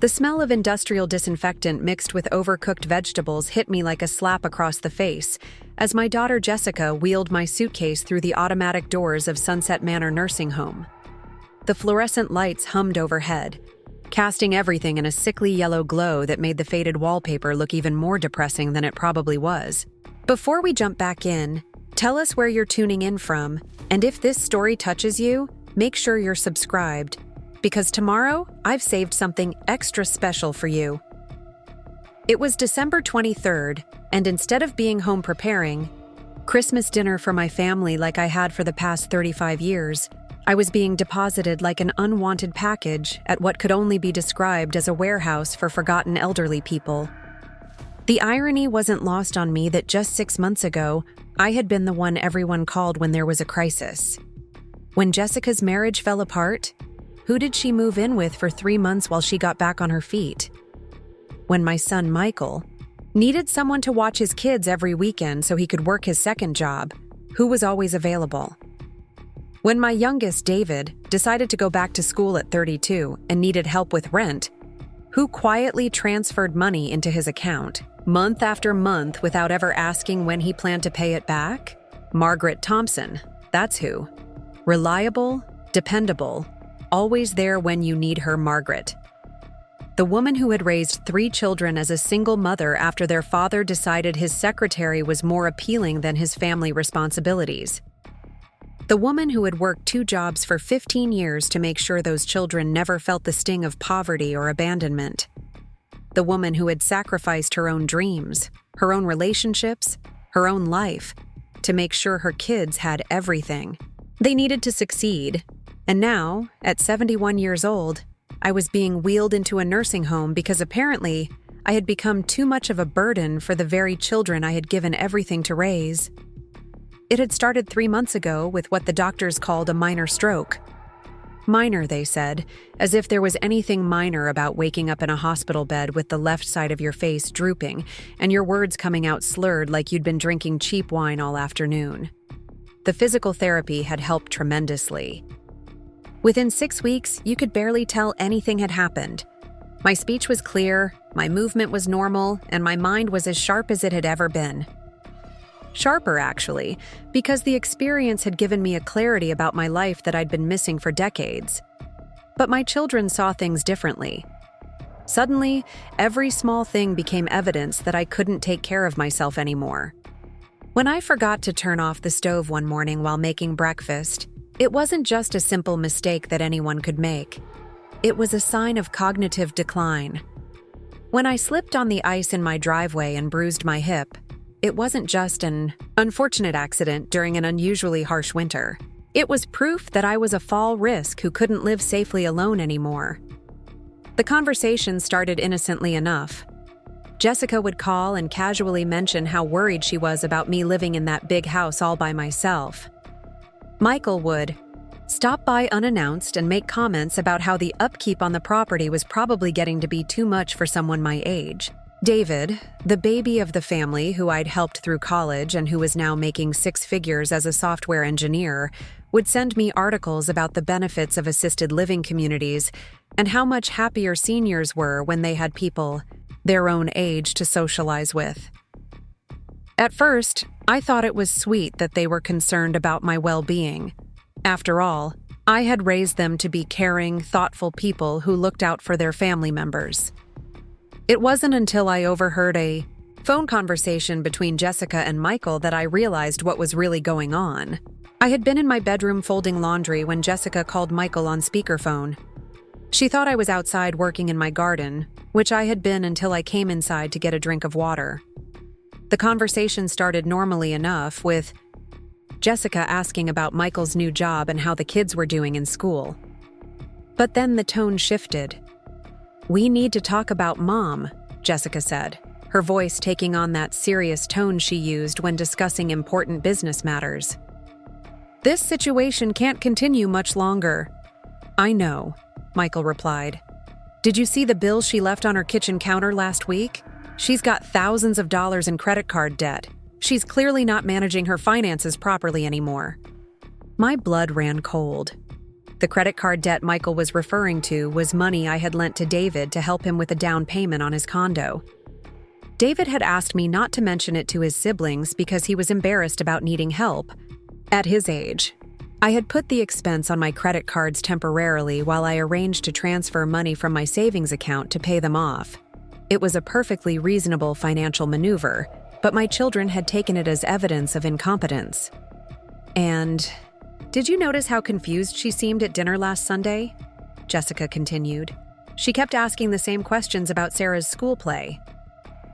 The smell of industrial disinfectant mixed with overcooked vegetables hit me like a slap across the face as my daughter Jessica wheeled my suitcase through the automatic doors of Sunset Manor Nursing Home. The fluorescent lights hummed overhead, casting everything in a sickly yellow glow that made the faded wallpaper look even more depressing than it probably was. Before we jump back in, tell us where you're tuning in from, and if this story touches you, make sure you're subscribed, because tomorrow I've saved something extra special for you. It was December 23rd, and instead of being home preparing Christmas dinner for my family like I had for the past 35 years, I was being deposited like an unwanted package at what could only be described as a warehouse for forgotten elderly people. The irony wasn't lost on me that just 6 months ago, I had been the one everyone called when there was a crisis. When Jessica's marriage fell apart, who did she move in with for 3 months while she got back on her feet? When my son Michael needed someone to watch his kids every weekend so he could work his second job, who was always available? When my youngest, David, decided to go back to school at 32 and needed help with rent, who quietly transferred money into his account, month after month without ever asking when he planned to pay it back? Margaret Thompson, that's who. Reliable, dependable, always there when you need her, Margaret. The woman who had raised 3 children as a single mother after their father decided his secretary was more appealing than his family responsibilities. The woman who had worked 2 jobs for 15 years to make sure those children never felt the sting of poverty or abandonment. The woman who had sacrificed her own dreams, her own relationships, her own life, to make sure her kids had everything they needed to succeed. And now, at 71 years old, I was being wheeled into a nursing home because apparently I had become too much of a burden for the very children I had given everything to raise. It had started 3 months ago with what the doctors called a minor stroke. Minor, they said, as if there was anything minor about waking up in a hospital bed with the left side of your face drooping and your words coming out slurred like you'd been drinking cheap wine all afternoon. The physical therapy had helped tremendously. Within 6 weeks, you could barely tell anything had happened. My speech was clear, my movement was normal, and my mind was as sharp as it had ever been. Sharper, actually, because the experience had given me a clarity about my life that I'd been missing for decades. But my children saw things differently. Suddenly, every small thing became evidence that I couldn't take care of myself anymore. When I forgot to turn off the stove one morning while making breakfast, it wasn't just a simple mistake that anyone could make. It was a sign of cognitive decline. When I slipped on the ice in my driveway and bruised my hip, it wasn't just an unfortunate accident during an unusually harsh winter. It was proof that I was a fall risk who couldn't live safely alone anymore. The conversation started innocently enough. Jessica would call and casually mention how worried she was about me living in that big house all by myself. Michael would stop by unannounced and make comments about how the upkeep on the property was probably getting to be too much for someone my age. David, the baby of the family who I'd helped through college and who was now making 6 figures as a software engineer, would send me articles about the benefits of assisted living communities and how much happier seniors were when they had people their own age to socialize with. At first, I thought it was sweet that they were concerned about my well-being. After all, I had raised them to be caring, thoughtful people who looked out for their family members. It wasn't until I overheard a phone conversation between Jessica and Michael that I realized what was really going on. I had been in my bedroom folding laundry when Jessica called Michael on speakerphone. She thought I was outside working in my garden, which I had been until I came inside to get a drink of water. The conversation started normally enough, with Jessica asking about Michael's new job and how the kids were doing in school. But then the tone shifted. "We need to talk about Mom," Jessica said, her voice taking on that serious tone she used when discussing important business matters. "This situation can't continue much longer." "I know," Michael replied. "Did you see the bill she left on her kitchen counter last week? She's got thousands of dollars in credit card debt. She's clearly not managing her finances properly anymore." My blood ran cold. The credit card debt Michael was referring to was money I had lent to David to help him with a down payment on his condo. David had asked me not to mention it to his siblings because he was embarrassed about needing help. At his age, I had put the expense on my credit cards temporarily while I arranged to transfer money from my savings account to pay them off. It was a perfectly reasonable financial maneuver, but my children had taken it as evidence of incompetence. And did you notice how confused she seemed at dinner last Sunday? Jessica continued. She kept asking the same questions about Sarah's school play.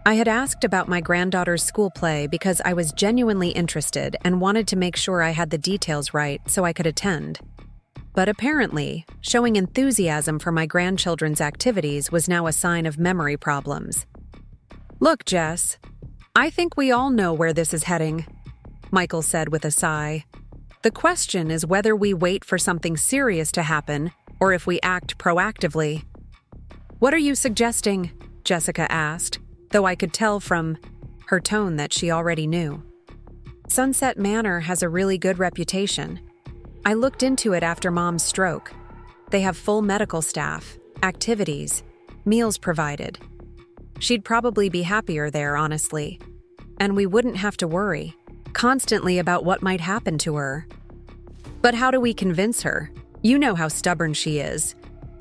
I had asked about my granddaughter's school play because I was genuinely interested and wanted to make sure I had the details right so I could attend. But apparently, showing enthusiasm for my grandchildren's activities was now a sign of memory problems. Look, Jess, I think we all know where this is heading, Michael said with a sigh. The question is whether we wait for something serious to happen or if we act proactively. What are you suggesting? Jessica asked, though I could tell from her tone that she already knew. Sunset Manor has a really good reputation. I looked into it after Mom's stroke. They have full medical staff, activities, meals provided. She'd probably be happier there, honestly. And we wouldn't have to worry constantly about what might happen to her. But how do we convince her? You know how stubborn she is.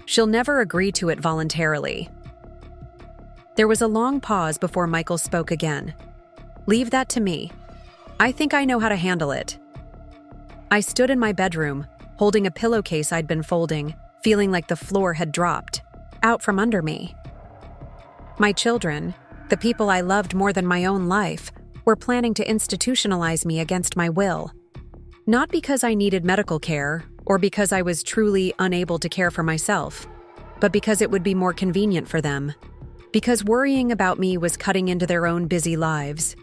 She'll never agree to it voluntarily. There was a long pause before Michael spoke again. Leave that to me. I think I know how to handle it. I stood in my bedroom, holding a pillowcase I'd been folding, feeling like the floor had dropped out from under me. My children, the people I loved more than my own life, were planning to institutionalize me against my will. Not because I needed medical care or because I was truly unable to care for myself, but because it would be more convenient for them. Because worrying about me was cutting into their own busy lives.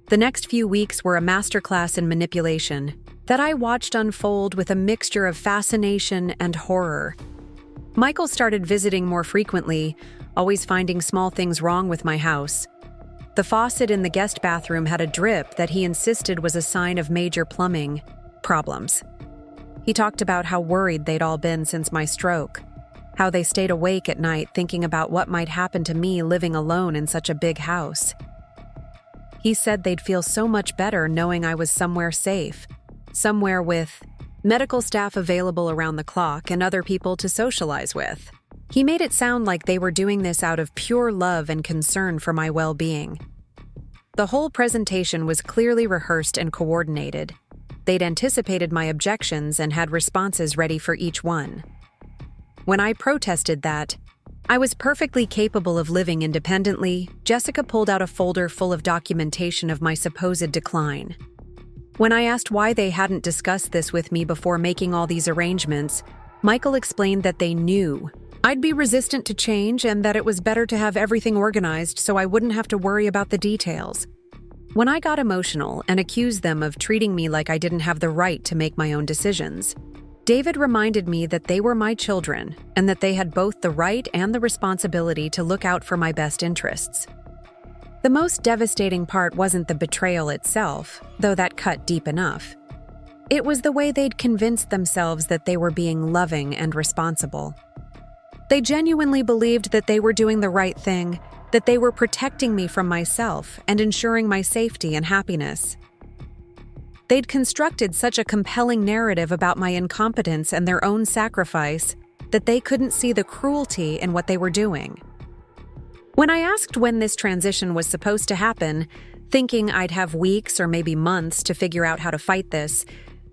The next few weeks were a masterclass in manipulation that I watched unfold with a mixture of fascination and horror. Michael started visiting more frequently, always finding small things wrong with my house. The faucet in the guest bathroom had a drip that he insisted was a sign of major plumbing problems. He talked about how worried they'd all been since my stroke, how they stayed awake at night thinking about what might happen to me living alone in such a big house. He said they'd feel so much better knowing I was somewhere safe, somewhere with medical staff available around the clock and other people to socialize with. He made it sound like they were doing this out of pure love and concern for my well-being. The whole presentation was clearly rehearsed and coordinated. They'd anticipated my objections and had responses ready for each one. When I protested that I was perfectly capable of living independently, Jessica pulled out a folder full of documentation of my supposed decline. When I asked why they hadn't discussed this with me before making all these arrangements, Michael explained that they knew I'd be resistant to change and that it was better to have everything organized so I wouldn't have to worry about the details. When I got emotional and accused them of treating me like I didn't have the right to make my own decisions, David reminded me that they were my children and that they had both the right and the responsibility to look out for my best interests. The most devastating part wasn't the betrayal itself, though that cut deep enough. It was the way they'd convinced themselves that they were being loving and responsible. They genuinely believed that they were doing the right thing, that they were protecting me from myself and ensuring my safety and happiness. They'd constructed such a compelling narrative about my incompetence and their own sacrifice that they couldn't see the cruelty in what they were doing. When I asked when this transition was supposed to happen, thinking I'd have weeks or maybe months to figure out how to fight this,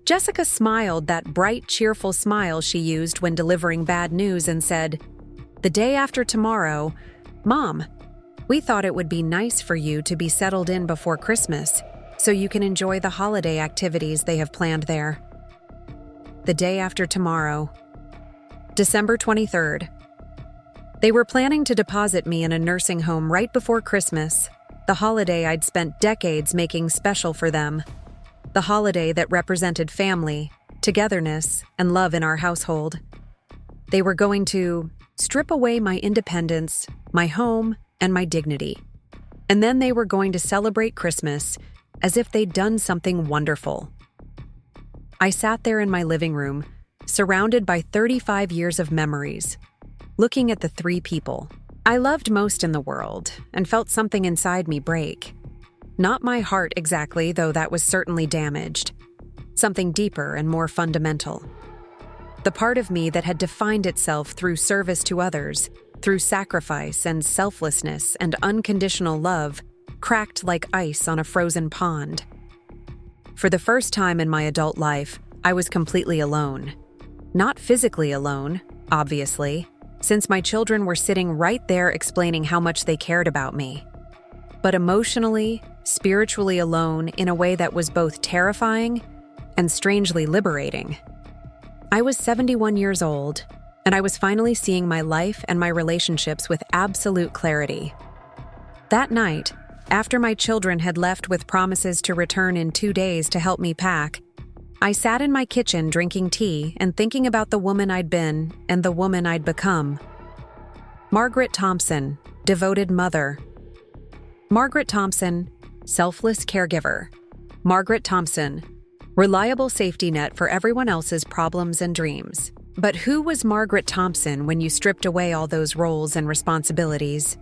Jessica smiled that bright, cheerful smile she used when delivering bad news and said, "The day after tomorrow, Mom, we thought it would be nice for you to be settled in before Christmas so you can enjoy the holiday activities they have planned there." The day after tomorrow, December 23rd. They were planning to deposit me in a nursing home right before Christmas, the holiday I'd spent decades making special for them. The holiday that represented family, togetherness, and love in our household. They were going to strip away my independence, my home, and my dignity. And then they were going to celebrate Christmas as if they'd done something wonderful. I sat there in my living room, surrounded by 35 years of memories, looking at the three people I loved most in the world and felt something inside me break. Not my heart exactly, though that was certainly damaged. Something deeper and more fundamental. The part of me that had defined itself through service to others, through sacrifice and selflessness and unconditional love, cracked like ice on a frozen pond. For the first time in my adult life, I was completely alone. Not physically alone, obviously, since my children were sitting right there explaining how much they cared about me. But emotionally, spiritually alone in a way that was both terrifying and strangely liberating. I was 71 years old, and I was finally seeing my life and my relationships with absolute clarity. That night, after my children had left with promises to return in 2 days to help me pack, I sat in my kitchen drinking tea and thinking about the woman I'd been and the woman I'd become. Margaret Thompson, devoted mother. Margaret Thompson, selfless caregiver. Margaret Thompson, reliable safety net for everyone else's problems and dreams. But who was Margaret Thompson when you stripped away all those roles and responsibilities?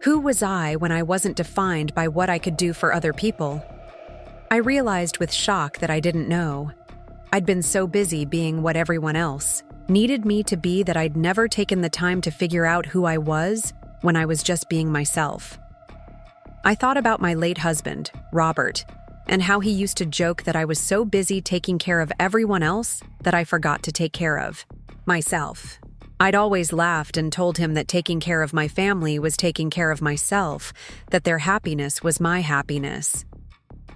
Who was I when I wasn't defined by what I could do for other people? I realized with shock that I didn't know. I'd been so busy being what everyone else needed me to be that I'd never taken the time to figure out who I was when I was just being myself. I thought about my late husband, Robert, and how he used to joke that I was so busy taking care of everyone else that I forgot to take care of myself. I'd always laughed and told him that taking care of my family was taking care of myself, that their happiness was my happiness.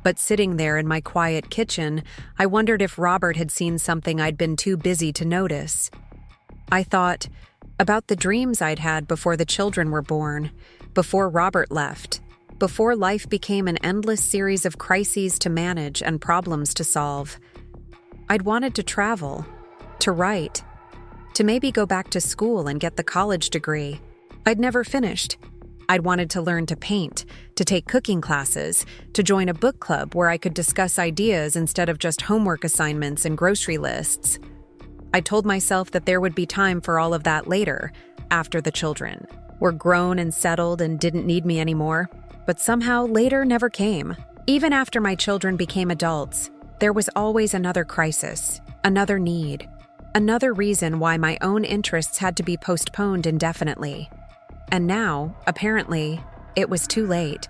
But sitting there in my quiet kitchen, I wondered if Robert had seen something I'd been too busy to notice. I thought about the dreams I'd had before the children were born, before Robert left, before life became an endless series of crises to manage and problems to solve. I'd wanted to travel, to write, to maybe go back to school and get the college degree I'd never finished. I'd wanted to learn to paint, to take cooking classes, to join a book club where I could discuss ideas instead of just homework assignments and grocery lists. I told myself that there would be time for all of that later, after the children were grown and settled and didn't need me anymore. But somehow later never came. Even after my children became adults, there was always another crisis, another need, another reason why my own interests had to be postponed indefinitely. And now, apparently, it was too late.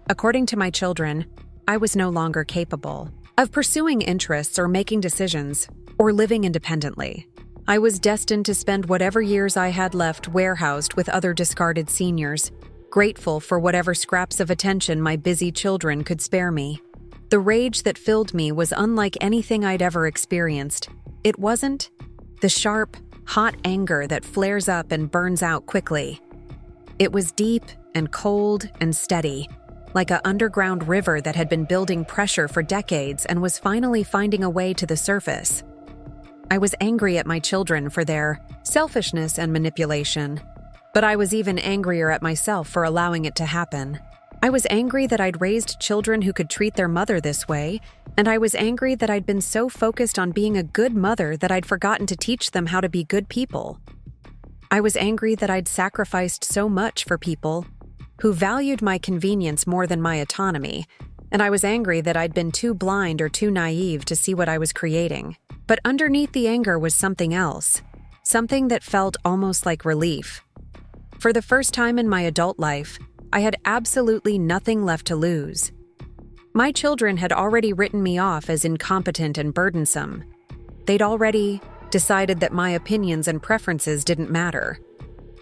According to my children, I was no longer capable of pursuing interests or making decisions or living independently. I was destined to spend whatever years I had left warehoused with other discarded seniors, grateful for whatever scraps of attention my busy children could spare me. The rage that filled me was unlike anything I'd ever experienced. It wasn't the sharp, hot anger that flares up and burns out quickly. It was deep and cold and steady, like an underground river that had been building pressure for decades and was finally finding a way to the surface. I was angry at my children for their selfishness and manipulation, but I was even angrier at myself for allowing it to happen. I was angry that I'd raised children who could treat their mother this way, and I was angry that I'd been so focused on being a good mother that I'd forgotten to teach them how to be good people. I was angry that I'd sacrificed so much for people who valued my convenience more than my autonomy, and I was angry that I'd been too blind or too naive to see what I was creating. But underneath the anger was something else, something that felt almost like relief. For the first time in my adult life, I had absolutely nothing left to lose. My children had already written me off as incompetent and burdensome. They'd already decided that my opinions and preferences didn't matter.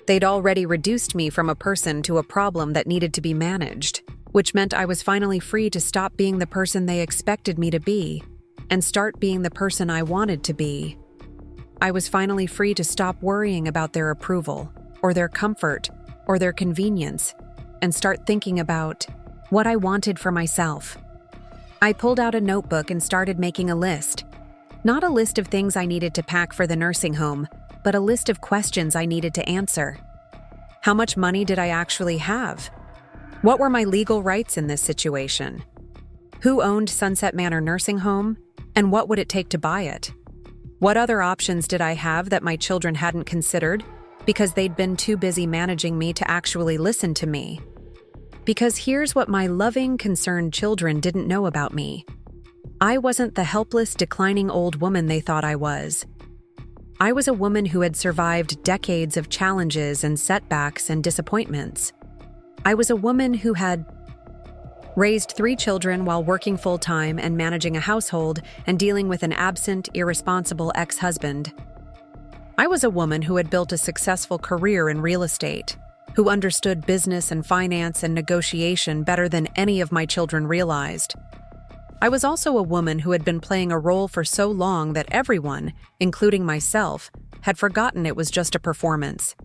They'd already reduced me from a person to a problem that needed to be managed, which meant I was finally free to stop being the person they expected me to be and start being the person I wanted to be. I was finally free to stop worrying about their approval, or their comfort, or their convenience, and start thinking about what I wanted for myself. I pulled out a notebook and started making a list. Not a list of things I needed to pack for the nursing home, but a list of questions I needed to answer. How much money did I actually have? What were my legal rights in this situation? Who owned Sunset Manor Nursing Home, and what would it take to buy it? What other options did I have that my children hadn't considered? Because they'd been too busy managing me to actually listen to me. Because here's what my loving, concerned children didn't know about me. I wasn't the helpless, declining old woman they thought I was. I was a woman who had survived decades of challenges and setbacks and disappointments. I was a woman who had raised 3 children while working full-time and managing a household and dealing with an absent, irresponsible ex-husband. I was a woman who had built a successful career in real estate, who understood business and finance and negotiation better than any of my children realized. I was also a woman who had been playing a role for so long that everyone, including myself, had forgotten it was just a performance.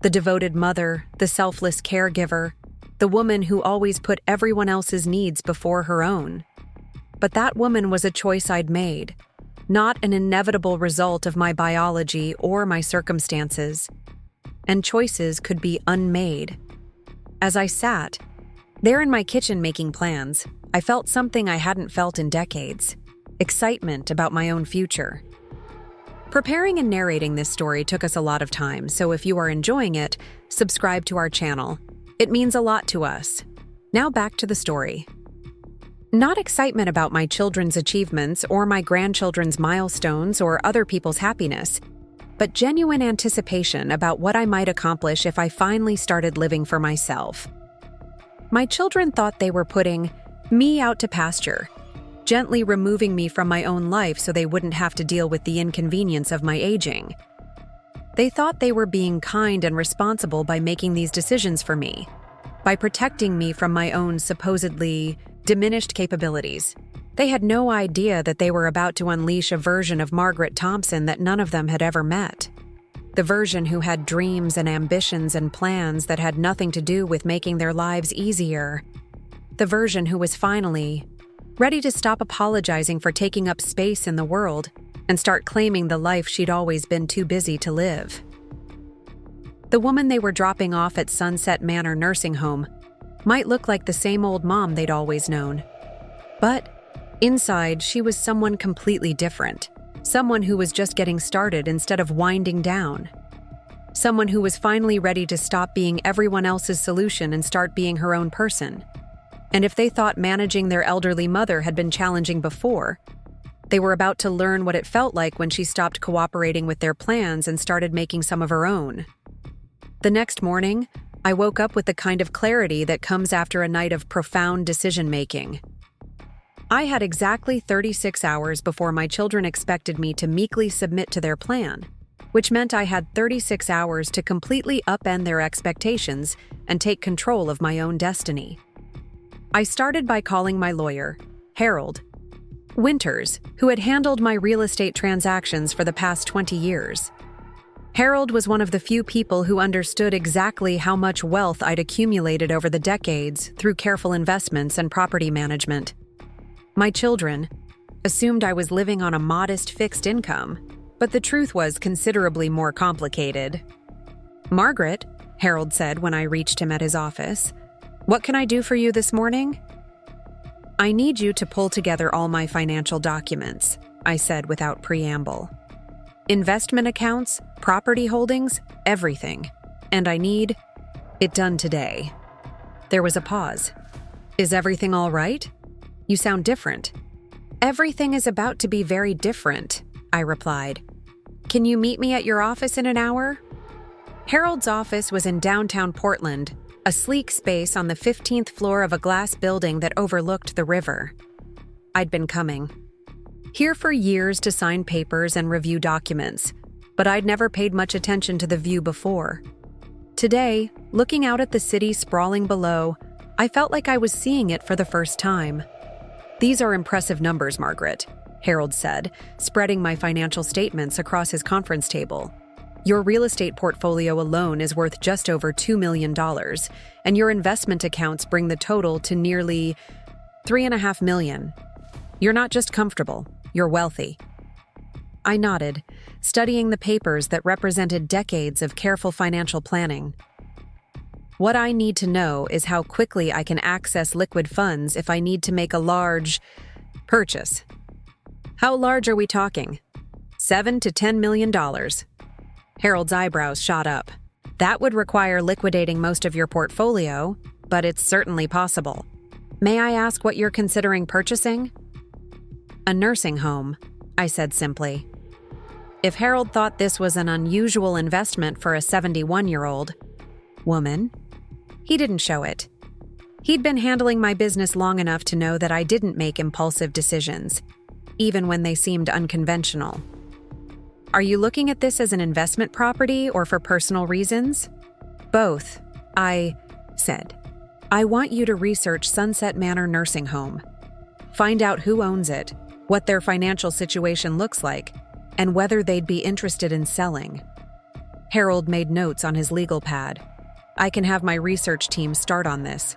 The devoted mother, the selfless caregiver, the woman who always put everyone else's needs before her own. But that woman was a choice I'd made, not an inevitable result of my biology or my circumstances. And choices could be unmade. As I sat there in my kitchen making plans, I felt something I hadn't felt in decades: excitement about my own future. Preparing and narrating this story took us a lot of time, so if you are enjoying it, subscribe to our channel. It means a lot to us. Now back to the story. Not excitement about my children's achievements or my grandchildren's milestones or other people's happiness, but genuine anticipation about what I might accomplish if I finally started living for myself. My children thought they were putting me out to pasture, gently removing me from my own life so they wouldn't have to deal with the inconvenience of my aging. They thought they were being kind and responsible by making these decisions for me, by protecting me from my own supposedly diminished capabilities. They had no idea that they were about to unleash a version of Margaret Thompson that none of them had ever met. The version who had dreams and ambitions and plans that had nothing to do with making their lives easier. The version who was finally ready to stop apologizing for taking up space in the world and start claiming the life she'd always been too busy to live. The woman they were dropping off at Sunset Manor Nursing Home might look like the same old mom they'd always known. But inside, she was someone completely different. Someone who was just getting started instead of winding down. Someone who was finally ready to stop being everyone else's solution and start being her own person. And if they thought managing their elderly mother had been challenging before, they were about to learn what it felt like when she stopped cooperating with their plans and started making some of her own. The next morning, I woke up with the kind of clarity that comes after a night of profound decision-making. I had exactly 36 hours before my children expected me to meekly submit to their plan, which meant I had 36 hours to completely upend their expectations and take control of my own destiny. I started by calling my lawyer, Harold Winters, who had handled my real estate transactions for the past 20 years. Harold was one of the few people who understood exactly how much wealth I'd accumulated over the decades through careful investments and property management. My children assumed I was living on a modest fixed income, but the truth was considerably more complicated. "Margaret," Harold said when I reached him at his office, "what can I do for you this morning?" "I need you to pull together all my financial documents," I said without preamble. "Investment accounts, property holdings, everything. And I need it done today." There was a pause. "Is everything all right? You sound different." "Everything is about to be very different," I replied. "Can you meet me at your office in an hour?" Harold's office was in downtown Portland, a sleek space on the 15th floor of a glass building that overlooked the river. I'd been coming here for years to sign papers and review documents, but I'd never paid much attention to the view before. Today, looking out at the city sprawling below, I felt like I was seeing it for the first time. "These are impressive numbers, Margaret," Harold said, spreading my financial statements across his conference table. "Your real estate portfolio alone is worth just over $2 million, and your investment accounts bring the total to nearly $3.5 million. You're not just comfortable, you're wealthy." I nodded, studying the papers that represented decades of careful financial planning. "What I need to know is how quickly I can access liquid funds if I need to make a large purchase." "How large are we talking?" $7 to $10 million. Harold's eyebrows shot up. That would require liquidating most of your portfolio, but it's certainly possible. May I ask what you're considering purchasing? A nursing home, I said simply. If Harold thought this was an unusual investment for a 71-year-old woman, he didn't show it. He'd been handling my business long enough to know that I didn't make impulsive decisions, even when they seemed unconventional. Are you looking at this as an investment property or for personal reasons? Both, I said. I want you to research Sunset Manor Nursing Home. Find out who owns it, what their financial situation looks like, and whether they'd be interested in selling. Harold made notes on his legal pad. I can have my research team start on this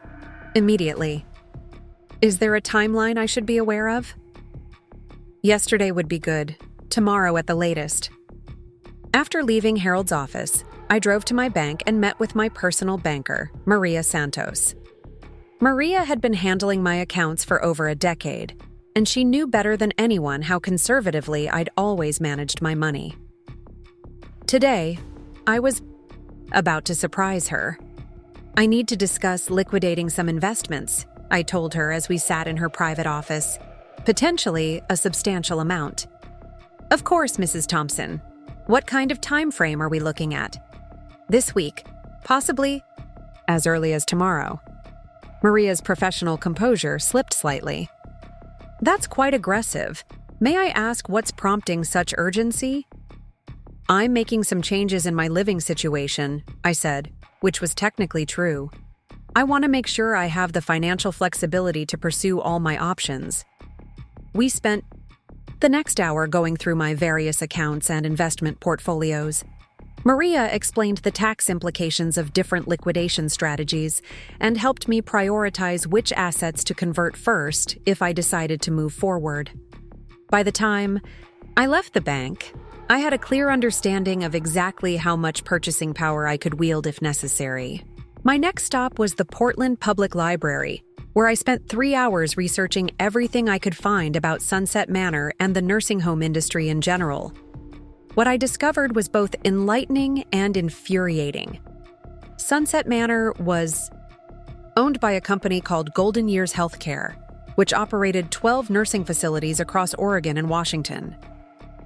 immediately. Is there a timeline I should be aware of? Yesterday would be good. Tomorrow at the latest. After leaving Harold's office, I drove to my bank and met with my personal banker, Maria Santos. Maria had been handling my accounts for over a decade, and she knew better than anyone how conservatively I'd always managed my money. Today, I was about to surprise her. I need to discuss liquidating some investments, I told her as we sat in her private office. Potentially a substantial amount. Of course, Mrs. Thompson. What kind of time frame are we looking at? This week, possibly as early as tomorrow. Maria's professional composure slipped slightly. That's quite aggressive. May I ask what's prompting such urgency? I'm making some changes in my living situation, I said, which was technically true. I want to make sure I have the financial flexibility to pursue all my options. We spent the next hour going through my various accounts and investment portfolios. Maria explained the tax implications of different liquidation strategies and helped me prioritize which assets to convert first if I decided to move forward. By the time I left the bank, I had a clear understanding of exactly how much purchasing power I could wield if necessary. My next stop was the Portland Public Library, where I spent 3 hours researching everything I could find about Sunset Manor and the nursing home industry in general. What I discovered was both enlightening and infuriating. Sunset Manor was owned by a company called Golden Years Healthcare, which operated 12 nursing facilities across Oregon and Washington.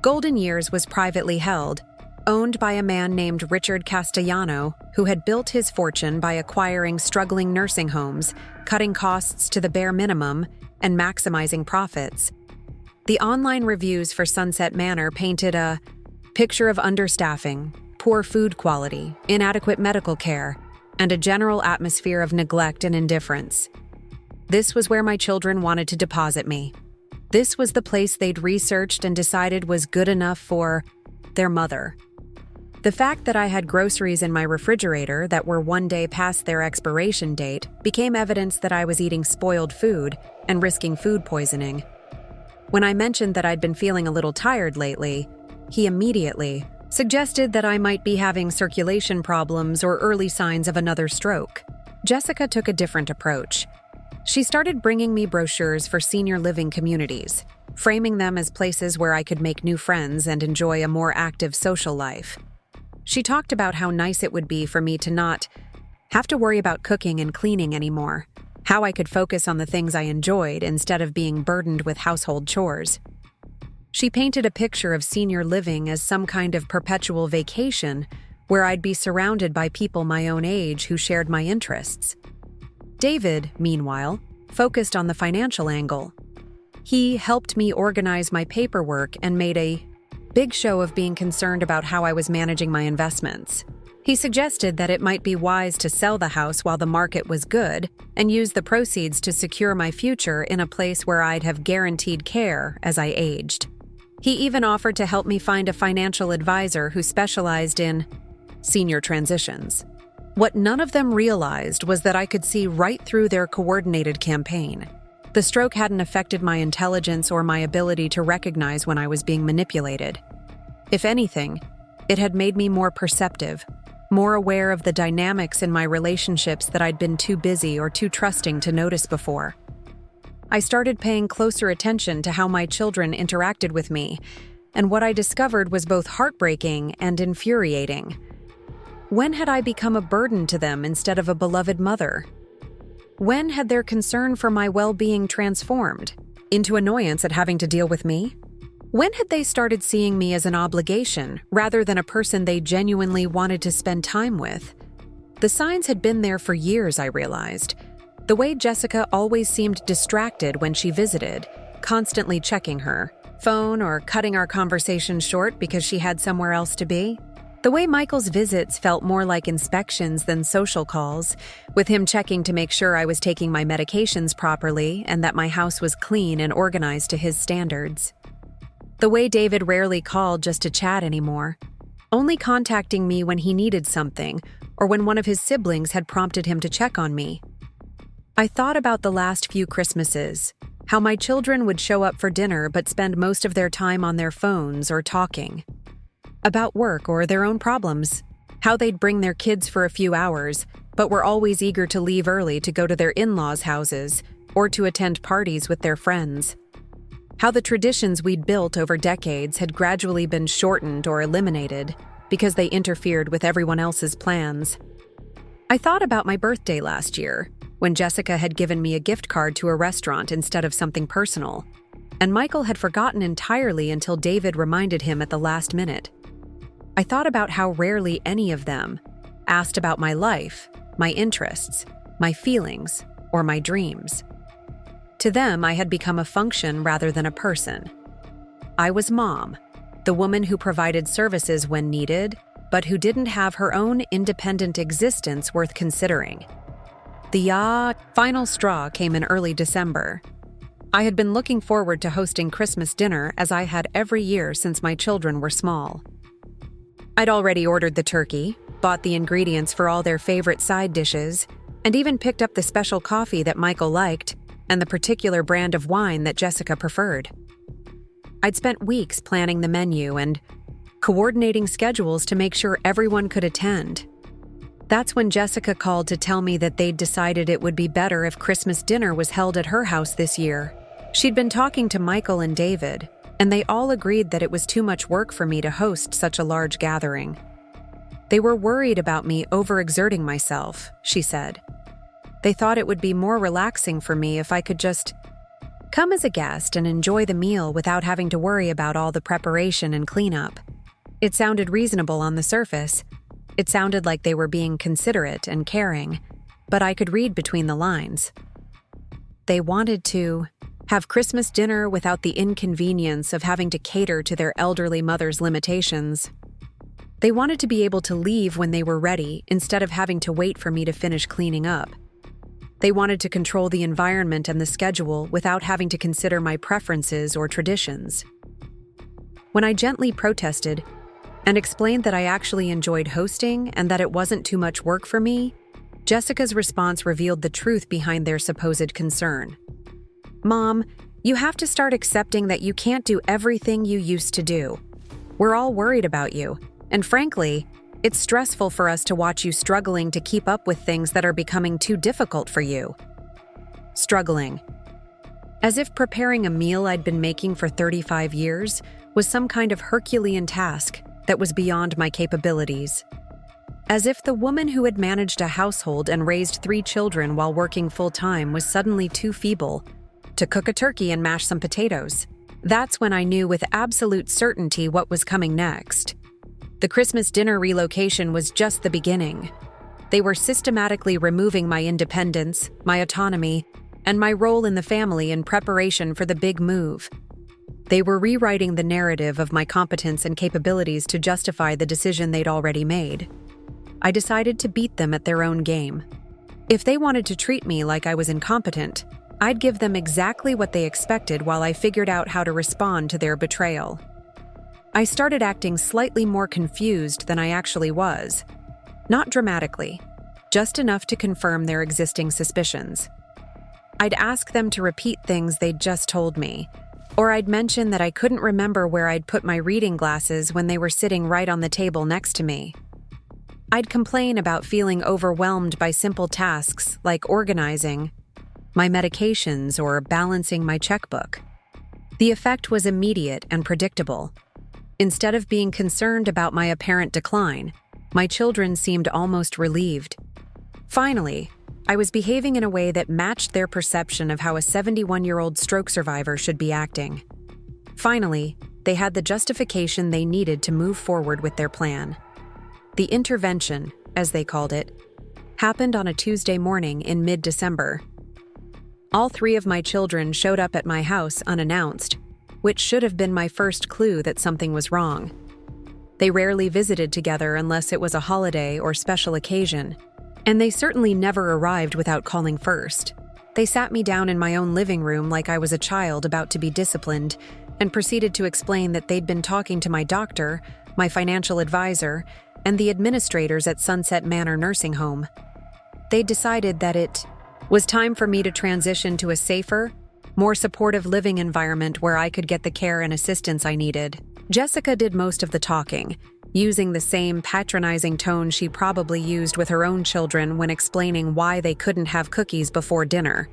Golden Years was privately held, owned by a man named Richard Castellano, who had built his fortune by acquiring struggling nursing homes, cutting costs to the bare minimum, and maximizing profits. The online reviews for Sunset Manor painted a picture of understaffing, poor food quality, inadequate medical care, and a general atmosphere of neglect and indifference. This was where my children wanted to deposit me. This was the place they'd researched and decided was good enough for their mother. The fact that I had groceries in my refrigerator that were one day past their expiration date became evidence that I was eating spoiled food and risking food poisoning. When I mentioned that I'd been feeling a little tired lately, he immediately suggested that I might be having circulation problems or early signs of another stroke. Jessica took a different approach. She started bringing me brochures for senior living communities, framing them as places where I could make new friends and enjoy a more active social life. She talked about how nice it would be for me to not have to worry about cooking and cleaning anymore, how I could focus on the things I enjoyed instead of being burdened with household chores. She painted a picture of senior living as some kind of perpetual vacation where I'd be surrounded by people my own age who shared my interests. David, meanwhile, focused on the financial angle. He helped me organize my paperwork and made a big show of being concerned about how I was managing my investments. He suggested that it might be wise to sell the house while the market was good and use the proceeds to secure my future in a place where I'd have guaranteed care as I aged. He even offered to help me find a financial advisor who specialized in senior transitions. What none of them realized was that I could see right through their coordinated campaign. The stroke hadn't affected my intelligence or my ability to recognize when I was being manipulated. If anything, it had made me more perceptive, more aware of the dynamics in my relationships that I'd been too busy or too trusting to notice before. I started paying closer attention to how my children interacted with me, and what I discovered was both heartbreaking and infuriating. When had I become a burden to them instead of a beloved mother? When had their concern for my well-being transformed into annoyance at having to deal with me? When had they started seeing me as an obligation rather than a person they genuinely wanted to spend time with? The signs had been there for years, I realized. The way Jessica always seemed distracted when she visited, constantly checking her phone or cutting our conversation short because she had somewhere else to be. The way Michael's visits felt more like inspections than social calls, with him checking to make sure I was taking my medications properly and that my house was clean and organized to his standards. The way David rarely called just to chat anymore, only contacting me when he needed something or when one of his siblings had prompted him to check on me. I thought about the last few Christmases, how my children would show up for dinner but spend most of their time on their phones or talking about work or their own problems, how they'd bring their kids for a few hours, but were always eager to leave early to go to their in-laws' houses or to attend parties with their friends. How the traditions we'd built over decades had gradually been shortened or eliminated because they interfered with everyone else's plans. I thought about my birthday last year, when Jessica had given me a gift card to a restaurant instead of something personal, and Michael had forgotten entirely until David reminded him at the last minute. I thought about how rarely any of them asked about my life, my interests, my feelings, or my dreams. To them, I had become a function rather than a person. I was Mom, the woman who provided services when needed, but who didn't have her own independent existence worth considering. The final straw came in early December. I had been looking forward to hosting Christmas dinner as I had every year since my children were small. I'd already ordered the turkey, bought the ingredients for all their favorite side dishes, and even picked up the special coffee that Michael liked and the particular brand of wine that Jessica preferred. I'd spent weeks planning the menu and coordinating schedules to make sure everyone could attend. That's when Jessica called to tell me that they'd decided it would be better if Christmas dinner was held at her house this year. She'd been talking to Michael and David, and they all agreed that it was too much work for me to host such a large gathering. They were worried about me overexerting myself, she said. They thought it would be more relaxing for me if I could just come as a guest and enjoy the meal without having to worry about all the preparation and cleanup. It sounded reasonable on the surface. It sounded like they were being considerate and caring, but I could read between the lines. They wanted to have Christmas dinner without the inconvenience of having to cater to their elderly mother's limitations. They wanted to be able to leave when they were ready instead of having to wait for me to finish cleaning up. They wanted to control the environment and the schedule without having to consider my preferences or traditions. When I gently protested and explained that I actually enjoyed hosting and that it wasn't too much work for me, Jessica's response revealed the truth behind their supposed concern. Mom, you have to start accepting that you can't do everything you used to do. We're all worried about you, and frankly, it's stressful for us to watch you struggling to keep up with things that are becoming too difficult for you. Struggling. As if preparing a meal I'd been making for 35 years was some kind of Herculean task that was beyond my capabilities. As if the woman who had managed a household and raised 3 children while working full-time was suddenly too feeble to cook a turkey and mash some potatoes. That's when I knew with absolute certainty what was coming next. The Christmas dinner relocation was just the beginning. They were systematically removing my independence, my autonomy, and my role in the family in preparation for the big move. They were rewriting the narrative of my competence and capabilities to justify the decision they'd already made. I decided to beat them at their own game. If they wanted to treat me like I was incompetent, I'd give them exactly what they expected while I figured out how to respond to their betrayal. I started acting slightly more confused than I actually was. Not dramatically, just enough to confirm their existing suspicions. I'd ask them to repeat things they'd just told me, or I'd mention that I couldn't remember where I'd put my reading glasses when they were sitting right on the table next to me. I'd complain about feeling overwhelmed by simple tasks like organizing my medications or balancing my checkbook. The effect was immediate and predictable. Instead of being concerned about my apparent decline, my children seemed almost relieved. Finally, I was behaving in a way that matched their perception of how a 71-year-old stroke survivor should be acting. Finally, they had the justification they needed to move forward with their plan. The intervention, as they called it, happened on a Tuesday morning in mid-December. All 3 of my children showed up at my house unannounced, which should have been my first clue that something was wrong. They rarely visited together unless it was a holiday or special occasion, and they certainly never arrived without calling first. They sat me down in my own living room like I was a child about to be disciplined, and proceeded to explain that they'd been talking to my doctor, my financial advisor, and the administrators at Sunset Manor Nursing Home. They decided that it was time for me to transition to a safer, more supportive living environment where I could get the care and assistance I needed. Jessica did most of the talking, using the same patronizing tone she probably used with her own children when explaining why they couldn't have cookies before dinner.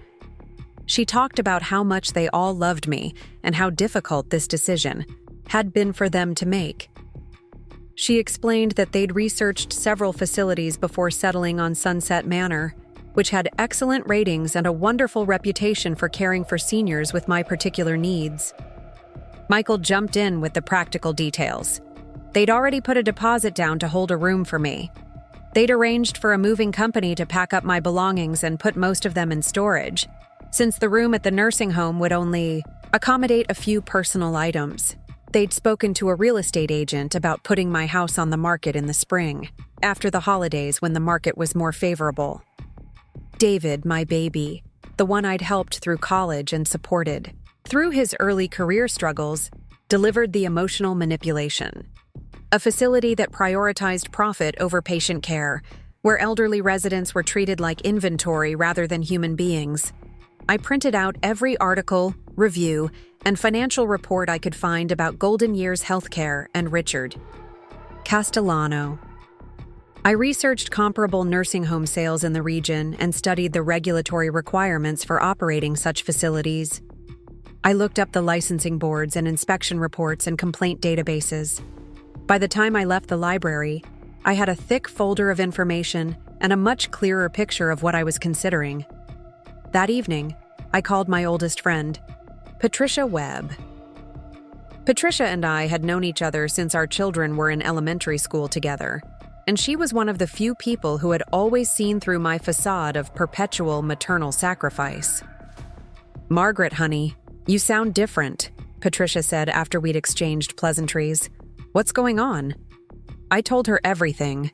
She talked about how much they all loved me and how difficult this decision had been for them to make. She explained that they'd researched several facilities before settling on Sunset Manor, which had excellent ratings and a wonderful reputation for caring for seniors with my particular needs. Michael jumped in with the practical details. They'd already put a deposit down to hold a room for me. They'd arranged for a moving company to pack up my belongings and put most of them in storage, since the room at the nursing home would only accommodate a few personal items. They'd spoken to a real estate agent about putting my house on the market in the spring, after the holidays when the market was more favorable. David, my baby, the one I'd helped through college and supported, through his early career struggles, delivered the emotional manipulation. A facility that prioritized profit over patient care, where elderly residents were treated like inventory rather than human beings. I printed out every article, review, and financial report I could find about Golden Years Healthcare and Richard Castellano. I researched comparable nursing home sales in the region and studied the regulatory requirements for operating such facilities. I looked up the licensing boards and inspection reports and complaint databases. By the time I left the library, I had a thick folder of information and a much clearer picture of what I was considering. That evening, I called my oldest friend, Patricia Webb. Patricia and I had known each other since our children were in elementary school together, and she was one of the few people who had always seen through my facade of perpetual maternal sacrifice. "Margaret, honey, you sound different," Patricia said after we'd exchanged pleasantries. "What's going on?" I told her everything.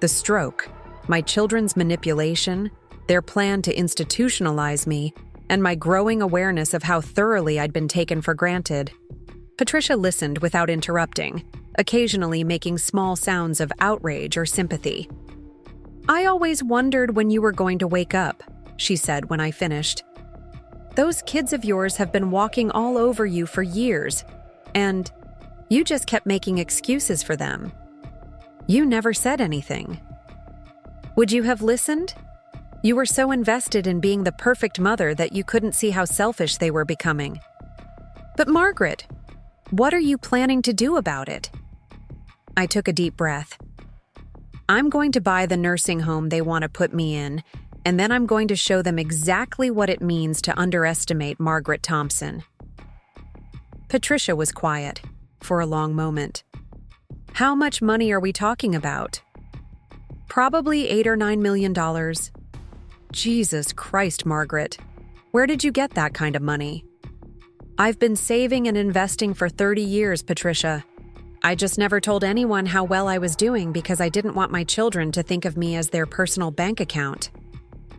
The stroke, my children's manipulation, their plan to institutionalize me, and my growing awareness of how thoroughly I'd been taken for granted. Patricia listened without interrupting, occasionally making small sounds of outrage or sympathy. "I always wondered when you were going to wake up," she said when I finished. "Those kids of yours have been walking all over you for years, and you just kept making excuses for them. You never said anything. Would you have listened? You were so invested in being the perfect mother that you couldn't see how selfish they were becoming. But Margaret, what are you planning to do about it?" I took a deep breath. "I'm going to buy the nursing home they want to put me in, and then I'm going to show them exactly what it means to underestimate Margaret Thompson." Patricia was quiet for a long moment. "How much money are we talking about?" "Probably $8 or $9 million. Jesus Christ, Margaret. Where did you get that kind of money?" "I've been saving and investing for 30 years, Patricia. I just never told anyone how well I was doing because I didn't want my children to think of me as their personal bank account.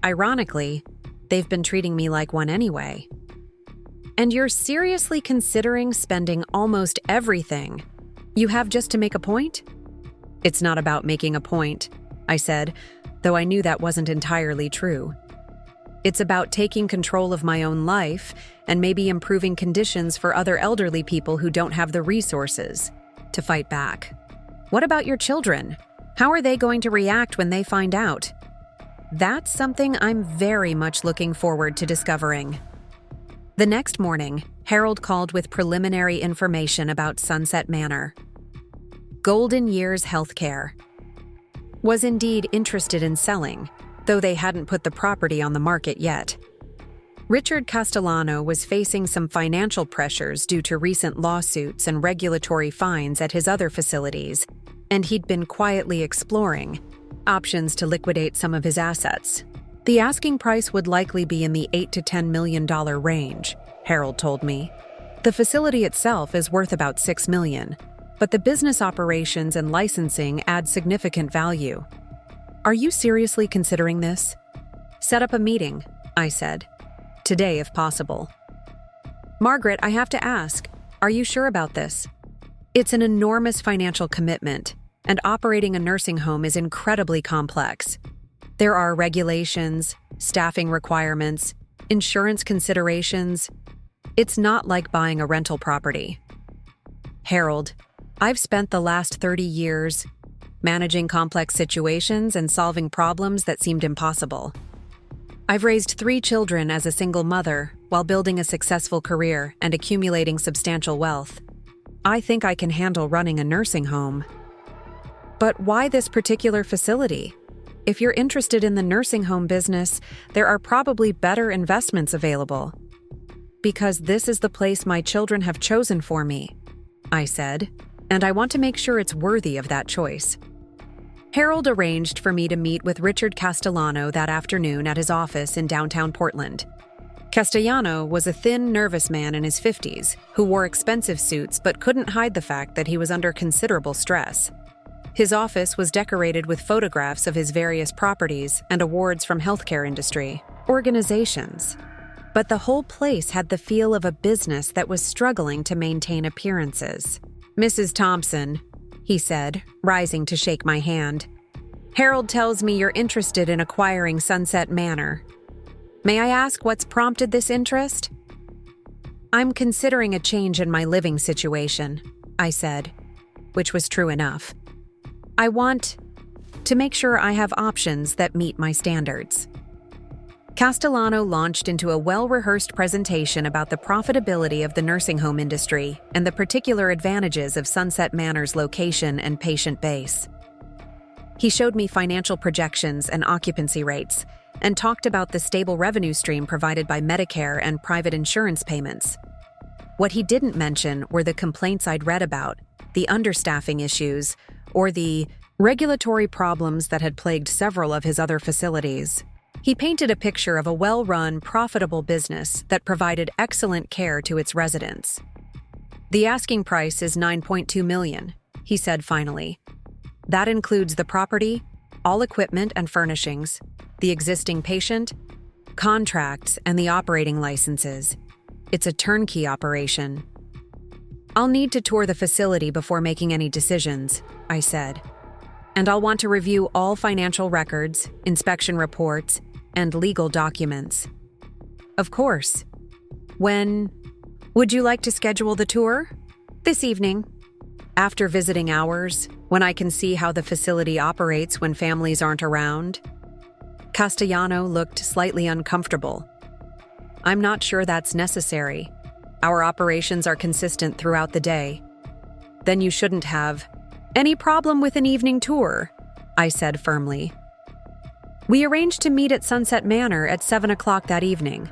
Ironically, they've been treating me like one anyway." "And you're seriously considering spending almost everything you have just to make a point?" "It's not about making a point," I said, though I knew that wasn't entirely true. "It's about taking control of my own life and maybe improving conditions for other elderly people who don't have the resources to fight back." "What about your children? How are they going to react when they find out?" "That's something I'm very much looking forward to discovering." The next morning, Harold called with preliminary information about Sunset Manor. Golden Years Healthcare was indeed interested in selling, though they hadn't put the property on the market yet. Richard Castellano was facing some financial pressures due to recent lawsuits and regulatory fines at his other facilities, and he'd been quietly exploring options to liquidate some of his assets. The asking price would likely be in the $8 to $10 million range, Harold told me. The facility itself is worth about $6 million, but the business operations and licensing add significant value. Are you seriously considering this? Set up a meeting, I said. Today, if possible. Margaret, I have to ask, are you sure about this? It's an enormous financial commitment, and operating a nursing home is incredibly complex. There are regulations, staffing requirements, insurance considerations. It's not like buying a rental property. Harold, I've spent the last 30 years managing complex situations and solving problems that seemed impossible. I've raised 3 children as a single mother while building a successful career and accumulating substantial wealth. I think I can handle running a nursing home. But why this particular facility? If you're interested in the nursing home business, there are probably better investments available. Because this is the place my children have chosen for me, I said, and I want to make sure it's worthy of that choice. Harold arranged for me to meet with Richard Castellano that afternoon at his office in downtown Portland. Castellano was a thin, nervous man in his 50s who wore expensive suits but couldn't hide the fact that he was under considerable stress. His office was decorated with photographs of his various properties and awards from healthcare industry organizations. But the whole place had the feel of a business that was struggling to maintain appearances. Mrs. Thompson, he said, rising to shake my hand. Harold tells me you're interested in acquiring Sunset Manor. May I ask what's prompted this interest? I'm considering a change in my living situation, I said, which was true enough. I want to make sure I have options that meet my standards. Castellano launched into a well-rehearsed presentation about the profitability of the nursing home industry and the particular advantages of Sunset Manor's location and patient base. He showed me financial projections and occupancy rates, and talked about the stable revenue stream provided by Medicare and private insurance payments. What he didn't mention were the complaints I'd read about, the understaffing issues, or the regulatory problems that had plagued several of his other facilities. He painted a picture of a well-run, profitable business that provided excellent care to its residents. The asking price is $9.2 million, he said finally. That includes the property, all equipment and furnishings, the existing patient, contracts, and the operating licenses. It's a turnkey operation. I'll need to tour the facility before making any decisions, I said. And I'll want to review all financial records, inspection reports, and legal documents. Of course. When would you like to schedule the tour? This evening. After visiting hours, when I can see how the facility operates when families aren't around. Castellano looked slightly uncomfortable. I'm not sure that's necessary. Our operations are consistent throughout the day. Then you shouldn't have any problem with an evening tour, I said firmly. We arranged to meet at Sunset Manor at 7 o'clock that evening.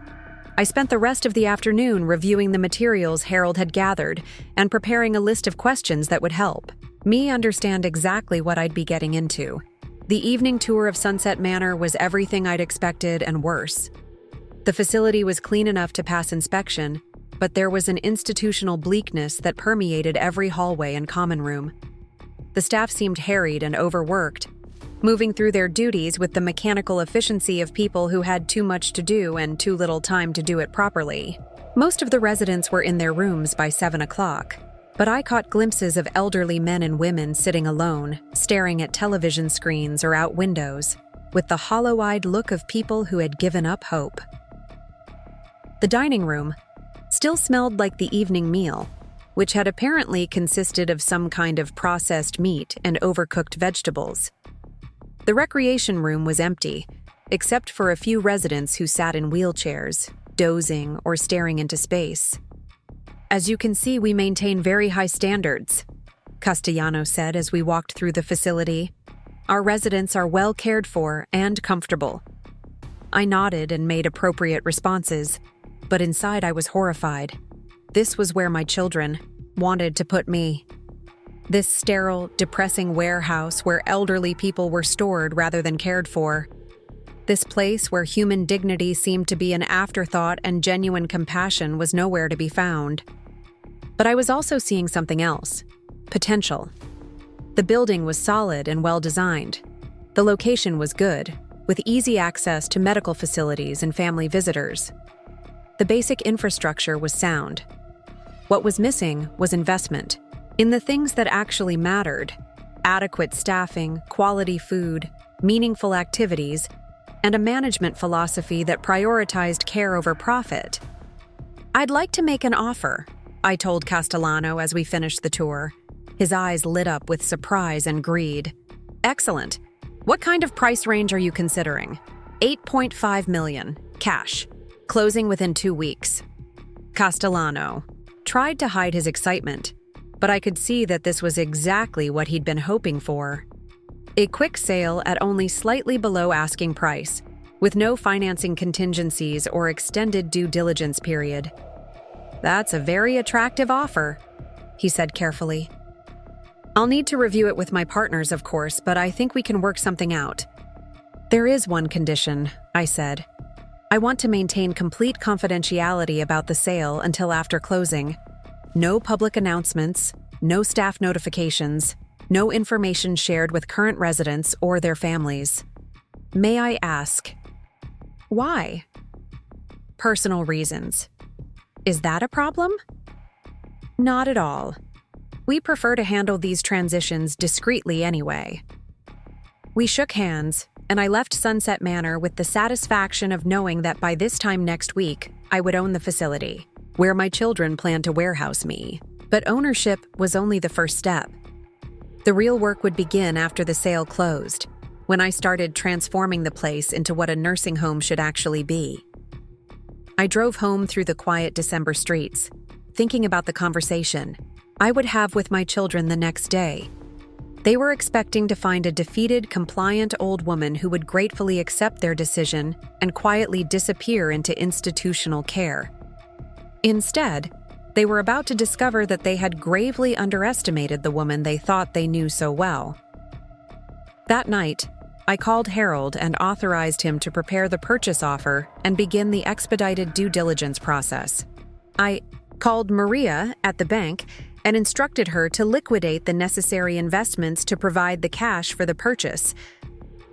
I spent the rest of the afternoon reviewing the materials Harold had gathered and preparing a list of questions that would help me understand exactly what I'd be getting into. The evening tour of Sunset Manor was everything I'd expected and worse. The facility was clean enough to pass inspection, but there was an institutional bleakness that permeated every hallway and common room. The staff seemed harried and overworked, moving through their duties with the mechanical efficiency of people who had too much to do and too little time to do it properly. Most of the residents were in their rooms by 7 o'clock, but I caught glimpses of elderly men and women sitting alone, staring at television screens or out windows, with the hollow-eyed look of people who had given up hope. The dining room still smelled like the evening meal, which had apparently consisted of some kind of processed meat and overcooked vegetables. The recreation room was empty, except for a few residents who sat in wheelchairs, dozing or staring into space. As you can see, we maintain very high standards, Castellano said as we walked through the facility. Our residents are well cared for and comfortable. I nodded and made appropriate responses, but inside I was horrified. This was where my children wanted to put me. This sterile, depressing warehouse where elderly people were stored rather than cared for. This place where human dignity seemed to be an afterthought and genuine compassion was nowhere to be found. But I was also seeing something else. Potential. The building was solid and well-designed. The location was good, with easy access to medical facilities and family visitors. The basic infrastructure was sound. What was missing was investment in the things that actually mattered: adequate staffing, quality food, meaningful activities, and a management philosophy that prioritized care over profit. "I'd like to make an offer," I told Castellano as we finished the tour. His eyes lit up with surprise and greed. "Excellent. What kind of price range are you considering?" $8.5 million, cash, closing within 2 weeks. Castellano tried to hide his excitement, but I could see that this was exactly what he'd been hoping for. A quick sale at only slightly below asking price, with no financing contingencies or extended due diligence period. "That's a very attractive offer," he said carefully. "I'll need to review it with my partners, of course, but I think we can work something out." "There is one condition," I said. "I want to maintain complete confidentiality about the sale until after closing. No public announcements, no staff notifications, no information shared with current residents or their families." "May I ask, why?" "Personal reasons." "Is that a problem?" "Not at all. We prefer to handle these transitions discreetly anyway." We shook hands, and I left Sunset Manor with the satisfaction of knowing that by this time next week, I would own the facility, where my children planned to warehouse me. But ownership was only the first step. The real work would begin after the sale closed, when I started transforming the place into what a nursing home should actually be. I drove home through the quiet December streets, thinking about the conversation I would have with my children the next day. They were expecting to find a defeated, compliant old woman who would gratefully accept their decision and quietly disappear into institutional care. Instead, they were about to discover that they had gravely underestimated the woman they thought they knew so well. That night, I called Harold and authorized him to prepare the purchase offer and begin the expedited due diligence process. I called Maria at the bank and instructed her to liquidate the necessary investments to provide the cash for the purchase.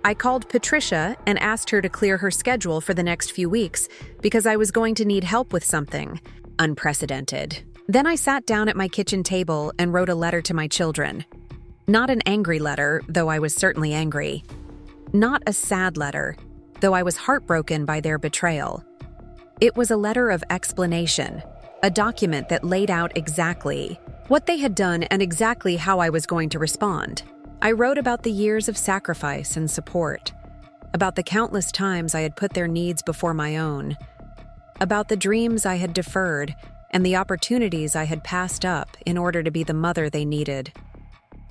I called Patricia and asked her to clear her schedule for the next few weeks because I was going to need help with something unprecedented. Then I sat down at my kitchen table and wrote a letter to my children. Not an angry letter, though I was certainly angry. Not a sad letter, though I was heartbroken by their betrayal. It was a letter of explanation, a document that laid out exactly what they had done and exactly how I was going to respond. I wrote about the years of sacrifice and support, about the countless times I had put their needs before my own, about the dreams I had deferred and the opportunities I had passed up in order to be the mother they needed.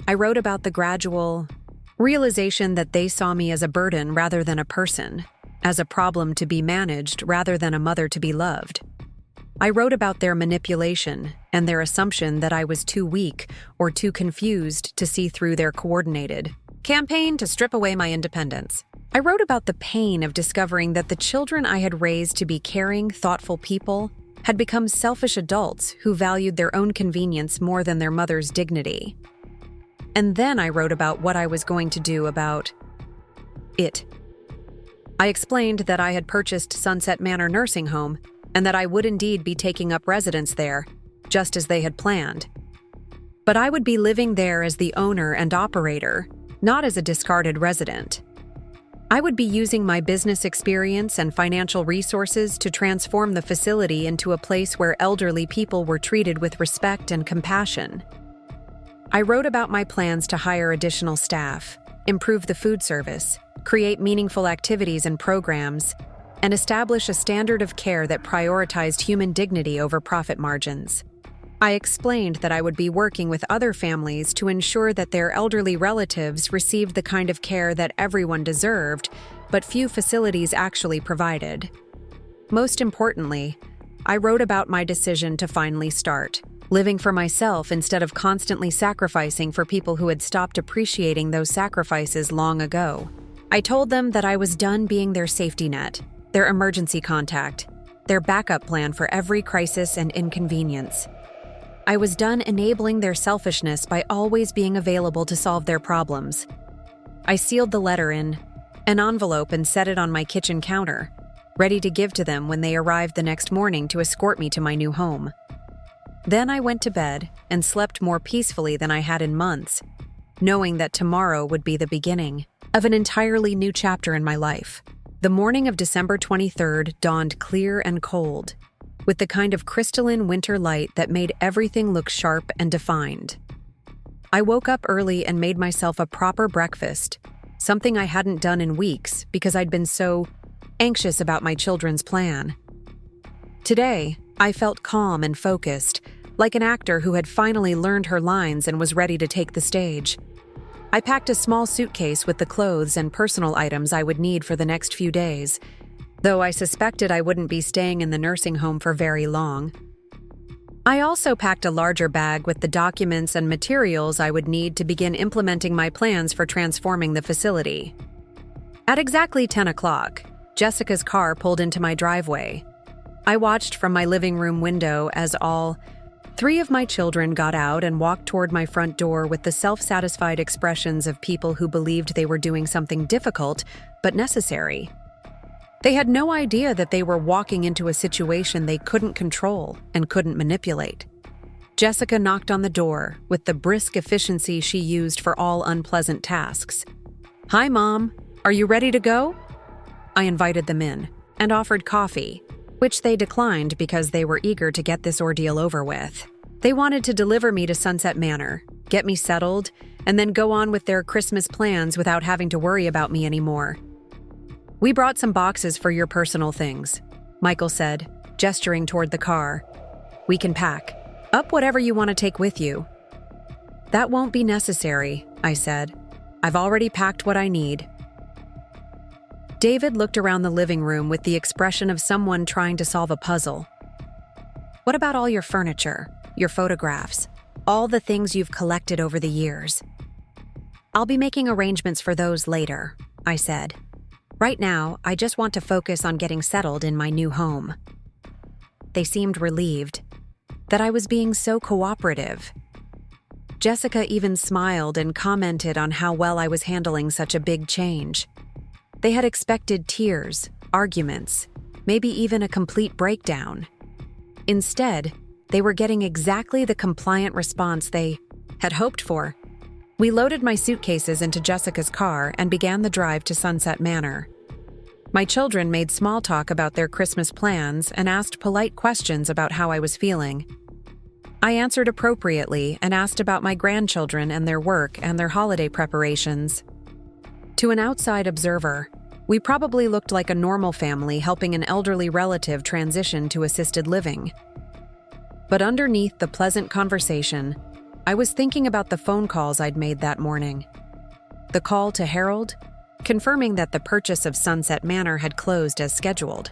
I wrote about the gradual realization that they saw me as a burden rather than a person, as a problem to be managed rather than a mother to be loved. I wrote about their manipulation and their assumption that I was too weak or too confused to see through their coordinated campaign to strip away my independence. I wrote about the pain of discovering that the children I had raised to be caring, thoughtful people had become selfish adults who valued their own convenience more than their mother's dignity. And then I wrote about what I was going to do about it. I explained that I had purchased Sunset Manor Nursing Home and that I would indeed be taking up residence there, just as they had planned. But I would be living there as the owner and operator, not as a discarded resident. I would be using my business experience and financial resources to transform the facility into a place where elderly people were treated with respect and compassion. I wrote about my plans to hire additional staff, improve the food service, create meaningful activities and programs, and establish a standard of care that prioritized human dignity over profit margins. I explained that I would be working with other families to ensure that their elderly relatives received the kind of care that everyone deserved, but few facilities actually provided. Most importantly, I wrote about my decision to finally start living for myself instead of constantly sacrificing for people who had stopped appreciating those sacrifices long ago. I told them that I was done being their safety net, their emergency contact, their backup plan for every crisis and inconvenience. I was done enabling their selfishness by always being available to solve their problems. I sealed the letter in an envelope and set it on my kitchen counter, ready to give to them when they arrived the next morning to escort me to my new home. Then I went to bed and slept more peacefully than I had in months, knowing that tomorrow would be the beginning of an entirely new chapter in my life. The morning of December 23rd dawned clear and cold, with the kind of crystalline winter light that made everything look sharp and defined. I woke up early and made myself a proper breakfast, something I hadn't done in weeks because I'd been so anxious about my children's plan. Today, I felt calm and focused, like an actor who had finally learned her lines and was ready to take the stage. I packed a small suitcase with the clothes and personal items I would need for the next few days, though I suspected I wouldn't be staying in the nursing home for very long. I also packed a larger bag with the documents and materials I would need to begin implementing my plans for transforming the facility. At exactly 10 o'clock, Jessica's car pulled into my driveway. I watched from my living room window as all 3 of my children got out and walked toward my front door with the self-satisfied expressions of people who believed they were doing something difficult but necessary. They had no idea that they were walking into a situation they couldn't control and couldn't manipulate. Jessica knocked on the door with the brisk efficiency she used for all unpleasant tasks. "Hi, Mom. Are you ready to go?" I invited them in and offered coffee, which they declined because they were eager to get this ordeal over with. They wanted to deliver me to Sunset Manor, get me settled, and then go on with their Christmas plans without having to worry about me anymore. "We brought some boxes for your personal things," Michael said, gesturing toward the car. "We can pack up whatever you want to take with you." "That won't be necessary," I said. "I've already packed what I need." David looked around the living room with the expression of someone trying to solve a puzzle. "What about all your furniture, your photographs, all the things you've collected over the years?" "I'll be making arrangements for those later," I said. "Right now, I just want to focus on getting settled in my new home." They seemed relieved that I was being so cooperative. Jessica even smiled and commented on how well I was handling such a big change. They had expected tears, arguments, maybe even a complete breakdown. Instead, they were getting exactly the compliant response they had hoped for. We loaded my suitcases into Jessica's car and began the drive to Sunset Manor. My children made small talk about their Christmas plans and asked polite questions about how I was feeling. I answered appropriately and asked about my grandchildren and their work and their holiday preparations. To an outside observer, we probably looked like a normal family helping an elderly relative transition to assisted living. But underneath the pleasant conversation, I was thinking about the phone calls I'd made that morning. The call to Harold, confirming that the purchase of Sunset Manor had closed as scheduled.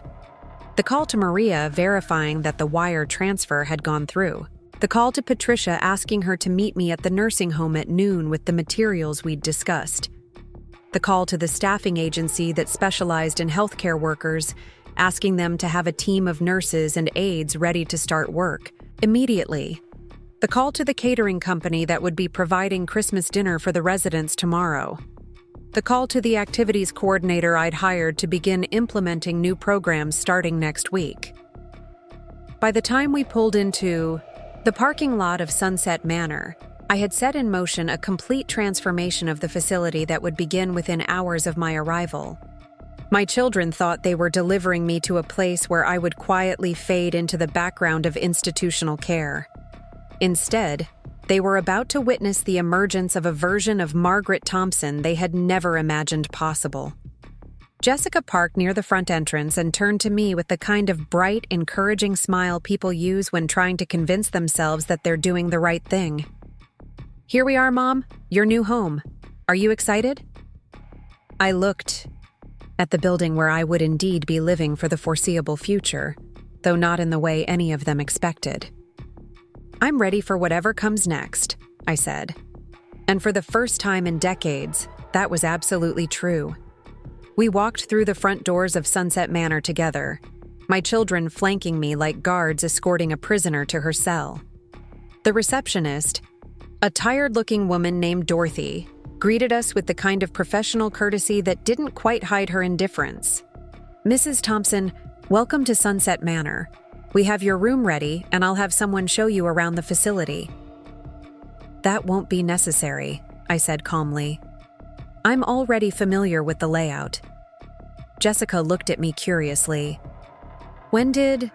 The call to Maria, verifying that the wire transfer had gone through. The call to Patricia, asking her to meet me at the nursing home at noon with the materials we'd discussed. The call to the staffing agency that specialized in healthcare workers, asking them to have a team of nurses and aides ready to start work immediately. The call to the catering company that would be providing Christmas dinner for the residents tomorrow. The call to the activities coordinator I'd hired to begin implementing new programs starting next week. By the time we pulled into the parking lot of Sunset Manor, I had set in motion a complete transformation of the facility that would begin within hours of my arrival. My children thought they were delivering me to a place where I would quietly fade into the background of institutional care. Instead, they were about to witness the emergence of a version of Margaret Thompson they had never imagined possible. Jessica parked near the front entrance and turned to me with the kind of bright, encouraging smile people use when trying to convince themselves that they're doing the right thing. "Here we are, Mom. Your new home. Are you excited?" I looked at the building where I would indeed be living for the foreseeable future, though not in the way any of them expected. "I'm ready for whatever comes next," I said. And for the first time in decades, that was absolutely true. We walked through the front doors of Sunset Manor together, my children flanking me like guards escorting a prisoner to her cell. The receptionist, a tired-looking woman named Dorothy, greeted us with the kind of professional courtesy that didn't quite hide her indifference. "Mrs. Thompson, welcome to Sunset Manor. We have your room ready, and I'll have someone show you around the facility." "That won't be necessary," I said calmly. "I'm already familiar with the layout." Jessica looked at me curiously. "When did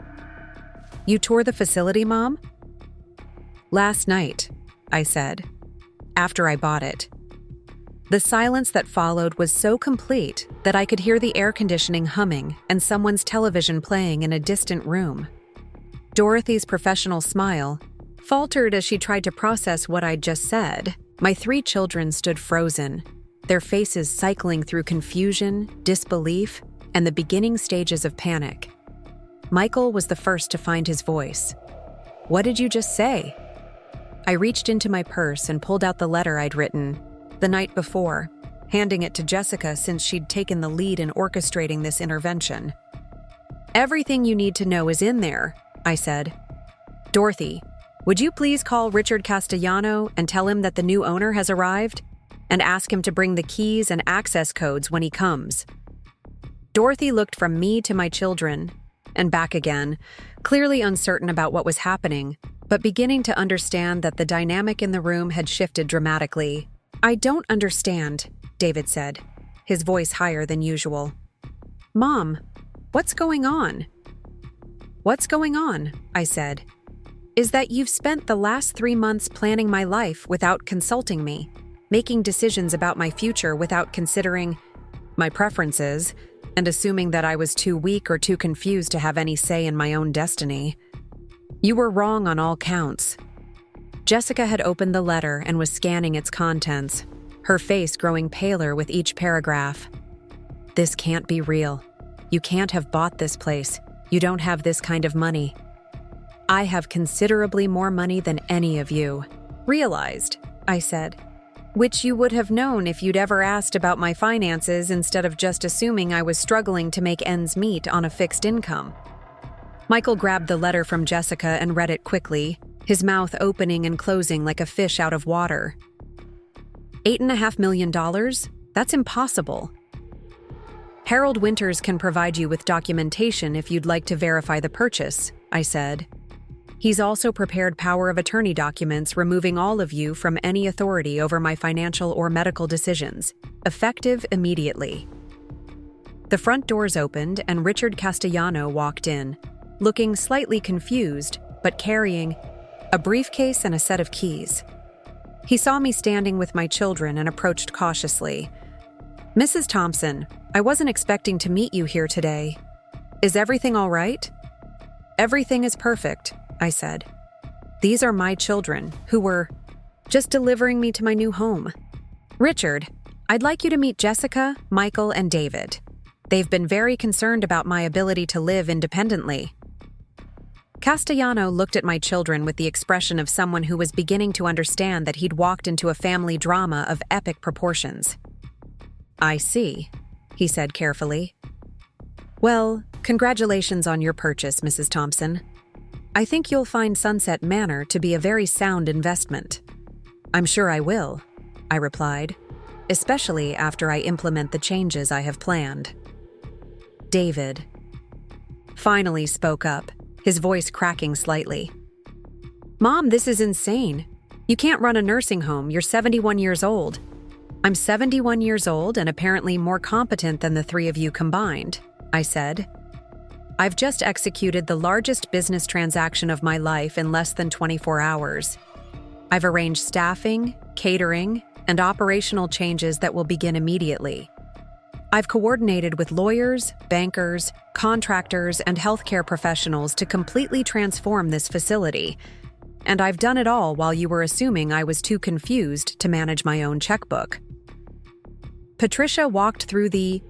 you tour the facility, Mom?" "Last night," I said, "after I bought it." The silence that followed was so complete that I could hear the air conditioning humming and someone's television playing in a distant room. Dorothy's professional smile faltered as she tried to process what I'd just said. My 3 children stood frozen, their faces cycling through confusion, disbelief, and the beginning stages of panic. Michael was the first to find his voice. "What did you just say?" I reached into my purse and pulled out the letter I'd written the night before, handing it to Jessica since she'd taken the lead in orchestrating this intervention. "Everything you need to know is in there," I said. "Dorothy, would you please call Richard Castellano and tell him that the new owner has arrived? And ask him to bring the keys and access codes when he comes." Dorothy looked from me to my children and back again, clearly uncertain about what was happening, but beginning to understand that the dynamic in the room had shifted dramatically. "I don't understand," David said, his voice higher than usual. "Mom, what's going on?" "What's going on?" I said, "is that you've spent the last 3 months planning my life without consulting me, making decisions about my future without considering my preferences, and assuming that I was too weak or too confused to have any say in my own destiny. You were wrong on all counts." Jessica had opened the letter and was scanning its contents, her face growing paler with each paragraph. "This can't be real. You can't have bought this place. You don't have this kind of money." "I have considerably more money than any of you realized," I said. "Which you would have known if you'd ever asked about my finances instead of just assuming I was struggling to make ends meet on a fixed income." Michael grabbed the letter from Jessica and read it quickly, his mouth opening and closing like a fish out of water. $8.5 million? That's impossible. "Harold Winters can provide you with documentation if you'd like to verify the purchase," I said. "He's also prepared power of attorney documents removing all of you from any authority over my financial or medical decisions, effective immediately." The front doors opened and Richard Castellano walked in, looking slightly confused, but carrying a briefcase and a set of keys. He saw me standing with my children and approached cautiously. "Mrs. Thompson, I wasn't expecting to meet you here today. Is everything all right?" "Everything is perfect," I said. "These are my children, who were just delivering me to my new home. Richard, I'd like you to meet Jessica, Michael, and David. They've been very concerned about my ability to live independently." Castellano looked at my children with the expression of someone who was beginning to understand that he'd walked into a family drama of epic proportions. "I see," he said carefully. "Well, congratulations on your purchase, Mrs. Thompson. I think you'll find Sunset Manor to be a very sound investment." "I'm sure I will," I replied, "especially after I implement the changes I have planned." David finally spoke up, his voice cracking slightly. "Mom, this is insane. You can't run a nursing home. You're 71 years old." "I'm 71 years old and apparently more competent than the 3 of you combined," I said. "I've just executed the largest business transaction of my life in less than 24 hours. I've arranged staffing, catering, and operational changes that will begin immediately. I've coordinated with lawyers, bankers, contractors, and healthcare professionals to completely transform this facility. And I've done it all while you were assuming I was too confused to manage my own checkbook. Patricia walked through the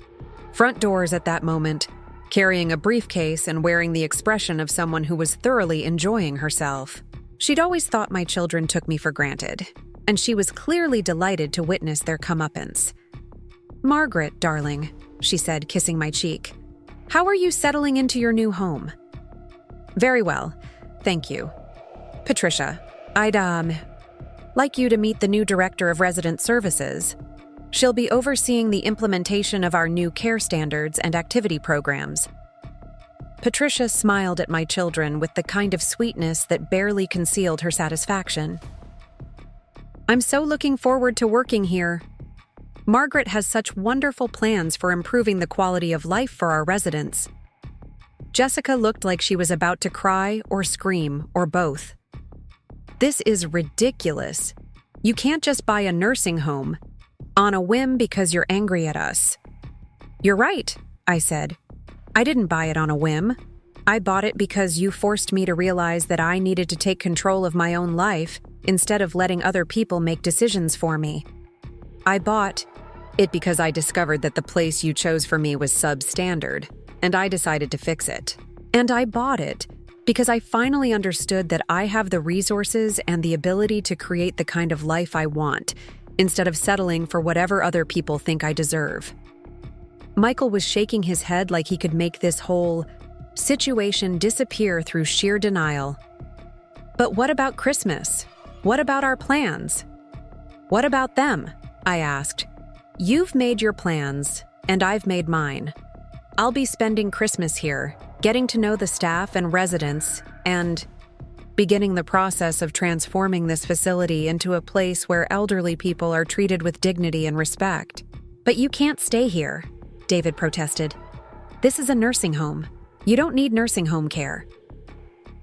front doors at that moment, carrying a briefcase and wearing the expression of someone who was thoroughly enjoying herself. She'd always thought my children took me for granted, and she was clearly delighted to witness their comeuppance. "Margaret, darling," she said, kissing my cheek. "How are you settling into your new home?" "Very well, thank you. Patricia, I'd like you to meet the new Director of Resident Services. She'll be overseeing the implementation of our new care standards and activity programs." Patricia smiled at my children with the kind of sweetness that barely concealed her satisfaction. "I'm so looking forward to working here. Margaret has such wonderful plans for improving the quality of life for our residents." Jessica looked like she was about to cry or scream or both. "This is ridiculous. You can't just buy a nursing home on a whim because you're angry at us." "You're right," I said. "I didn't buy it on a whim. I bought it because you forced me to realize that I needed to take control of my own life instead of letting other people make decisions for me. I bought it because I discovered that the place you chose for me was substandard, and I decided to fix it. And I bought it because I finally understood that I have the resources and the ability to create the kind of life I want, instead of settling for whatever other people think I deserve." Michael was shaking his head like he could make this whole situation disappear through sheer denial. "But what about Christmas? What about our plans? What about them?" I asked. "You've made your plans, and I've made mine. I'll be spending Christmas here, getting to know the staff and residents, and beginning the process of transforming this facility into a place where elderly people are treated with dignity and respect." "But you can't stay here," David protested. "This is a nursing home. You don't need nursing home care."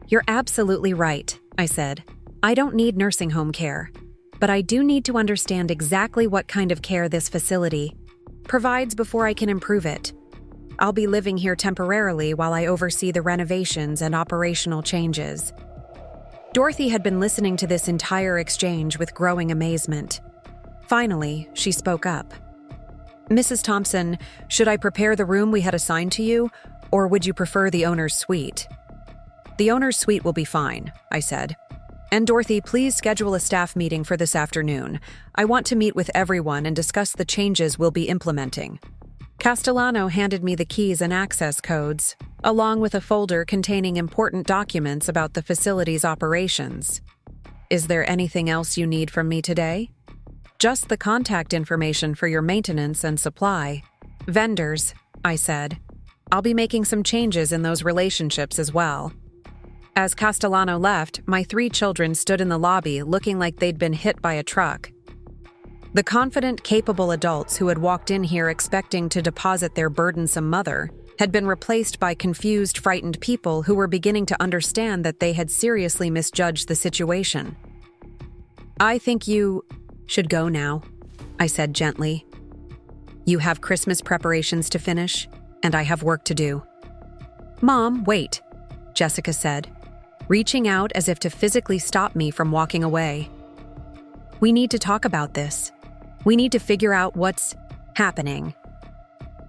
"You're absolutely right," I said. "I don't need nursing home care, but I do need to understand exactly what kind of care this facility provides before I can improve it. I'll be living here temporarily while I oversee the renovations and operational changes." Dorothy had been listening to this entire exchange with growing amazement. Finally, she spoke up. "Mrs. Thompson, should I prepare the room we had assigned to you, or would you prefer the owner's suite?" "The owner's suite will be fine," I said. "And Dorothy, please schedule a staff meeting for this afternoon. I want to meet with everyone and discuss the changes we'll be implementing." Castellano handed me the keys and access codes, along with a folder containing important documents about the facility's operations. "Is there anything else you need from me today?" "Just the contact information for your maintenance and supply. Vendors," I said. "I'll be making some changes in those relationships as well." As Castellano left, my 3 children stood in the lobby looking like they'd been hit by a truck. The confident, capable adults who had walked in here expecting to deposit their burdensome mother had been replaced by confused, frightened people who were beginning to understand that they had seriously misjudged the situation. "I think you should go now," I said gently. "You have Christmas preparations to finish, and I have work to do." "Mom, wait," Jessica said, reaching out as if to physically stop me from walking away. "We need to talk about this. We need to figure out what's happening."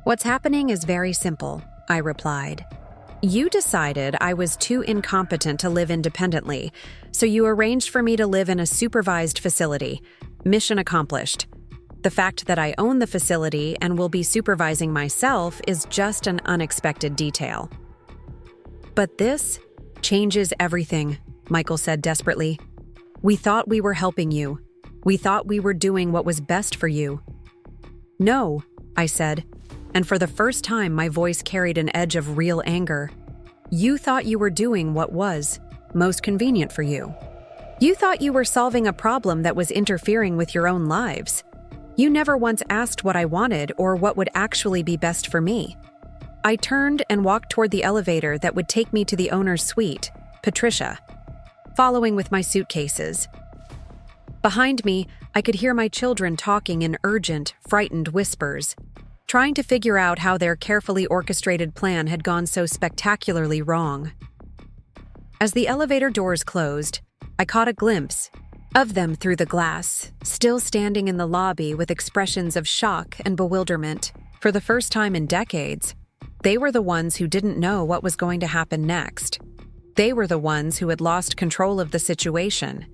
"What's happening is very simple," I replied. "You decided I was too incompetent to live independently, so you arranged for me to live in a supervised facility. Mission accomplished. The fact that I own the facility and will be supervising myself is just an unexpected detail." "But this changes everything," Michael said desperately. "We thought we were helping you. We thought we were doing what was best for you." "No," I said, and for the first time my voice carried an edge of real anger. "You thought you were doing what was most convenient for you. You thought you were solving a problem that was interfering with your own lives. You never once asked what I wanted or what would actually be best for me." I turned and walked toward the elevator that would take me to the owner's suite, Patricia, following with my suitcases. Behind me, I could hear my children talking in urgent, frightened whispers, trying to figure out how their carefully orchestrated plan had gone so spectacularly wrong. As the elevator doors closed, I caught a glimpse of them through the glass, still standing in the lobby with expressions of shock and bewilderment. For the first time in decades, they were the ones who didn't know what was going to happen next. They were the ones who had lost control of the situation.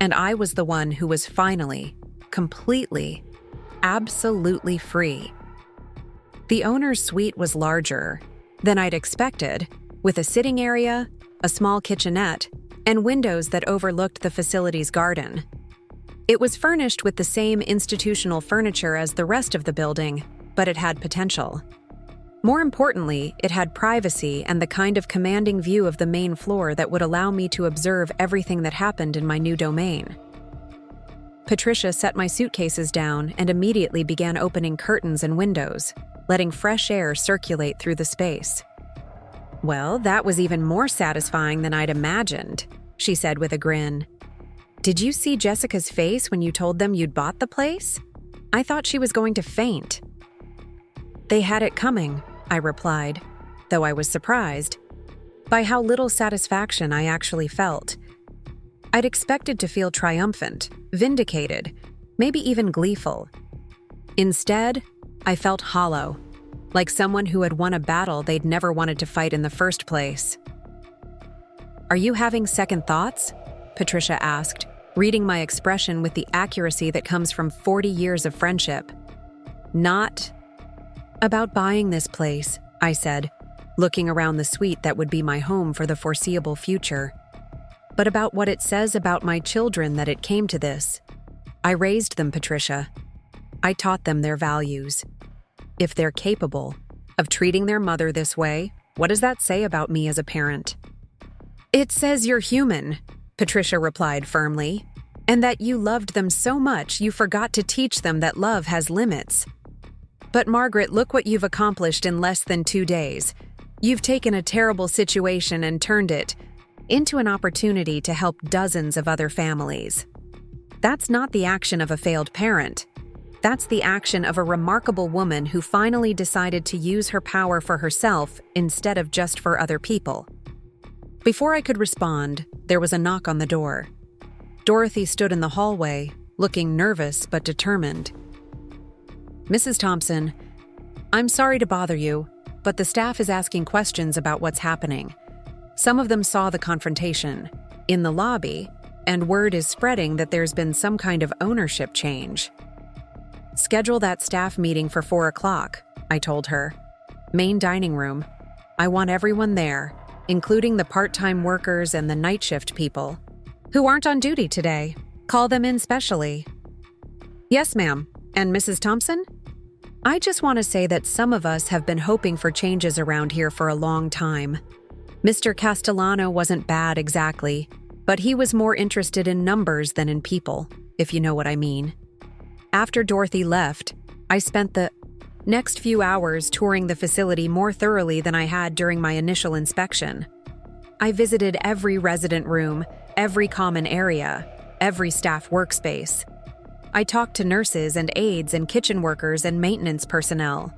And I was the one who was finally, completely, absolutely free. The owner's suite was larger than I'd expected, with a sitting area, a small kitchenette, and windows that overlooked the facility's garden. It was furnished with the same institutional furniture as the rest of the building, but it had potential. More importantly, it had privacy and the kind of commanding view of the main floor that would allow me to observe everything that happened in my new domain. Patricia set my suitcases down and immediately began opening curtains and windows, letting fresh air circulate through the space. "Well, that was even more satisfying than I'd imagined," she said with a grin. "Did you see Jessica's face when you told them you'd bought the place? I thought she was going to faint." "They had it coming," I replied, though I was surprised by how little satisfaction I actually felt. I'd expected to feel triumphant, vindicated, maybe even gleeful. Instead, I felt hollow, like someone who had won a battle they'd never wanted to fight in the first place. "Are you having second thoughts?" Patricia asked, reading my expression with the accuracy that comes from 40 years of friendship. "Not about buying this place," I said, looking around the suite that would be my home for the foreseeable future, "but about what it says about my children that it came to this. I raised them, Patricia. I taught them their values. If they're capable of treating their mother this way, what does that say about me as a parent?" "It says you're human," Patricia replied firmly, "and that you loved them so much you forgot to teach them that love has limits. But Margaret, look what you've accomplished in less than 2 days. You've taken a terrible situation and turned it into an opportunity to help dozens of other families. That's not the action of a failed parent. That's the action of a remarkable woman who finally decided to use her power for herself instead of just for other people." Before I could respond, there was a knock on the door. Dorothy stood in the hallway, looking nervous but determined. "Mrs. Thompson, I'm sorry to bother you, but the staff is asking questions about what's happening. Some of them saw the confrontation in the lobby, and word is spreading that there's been some kind of ownership change." "Schedule that staff meeting for 4 o'clock, I told her. "Main dining room. I want everyone there, including the part-time workers and the night shift people who aren't on duty today. Call them in specially." "Yes, ma'am. And Mrs. Thompson? I just want to say that some of us have been hoping for changes around here for a long time. Mr. Castellano wasn't bad exactly, but he was more interested in numbers than in people, if you know what I mean." After Dorothy left, I spent the next few hours touring the facility more thoroughly than I had during my initial inspection. I visited every resident room, every common area, every staff workspace. I talked to nurses and aides and kitchen workers and maintenance personnel.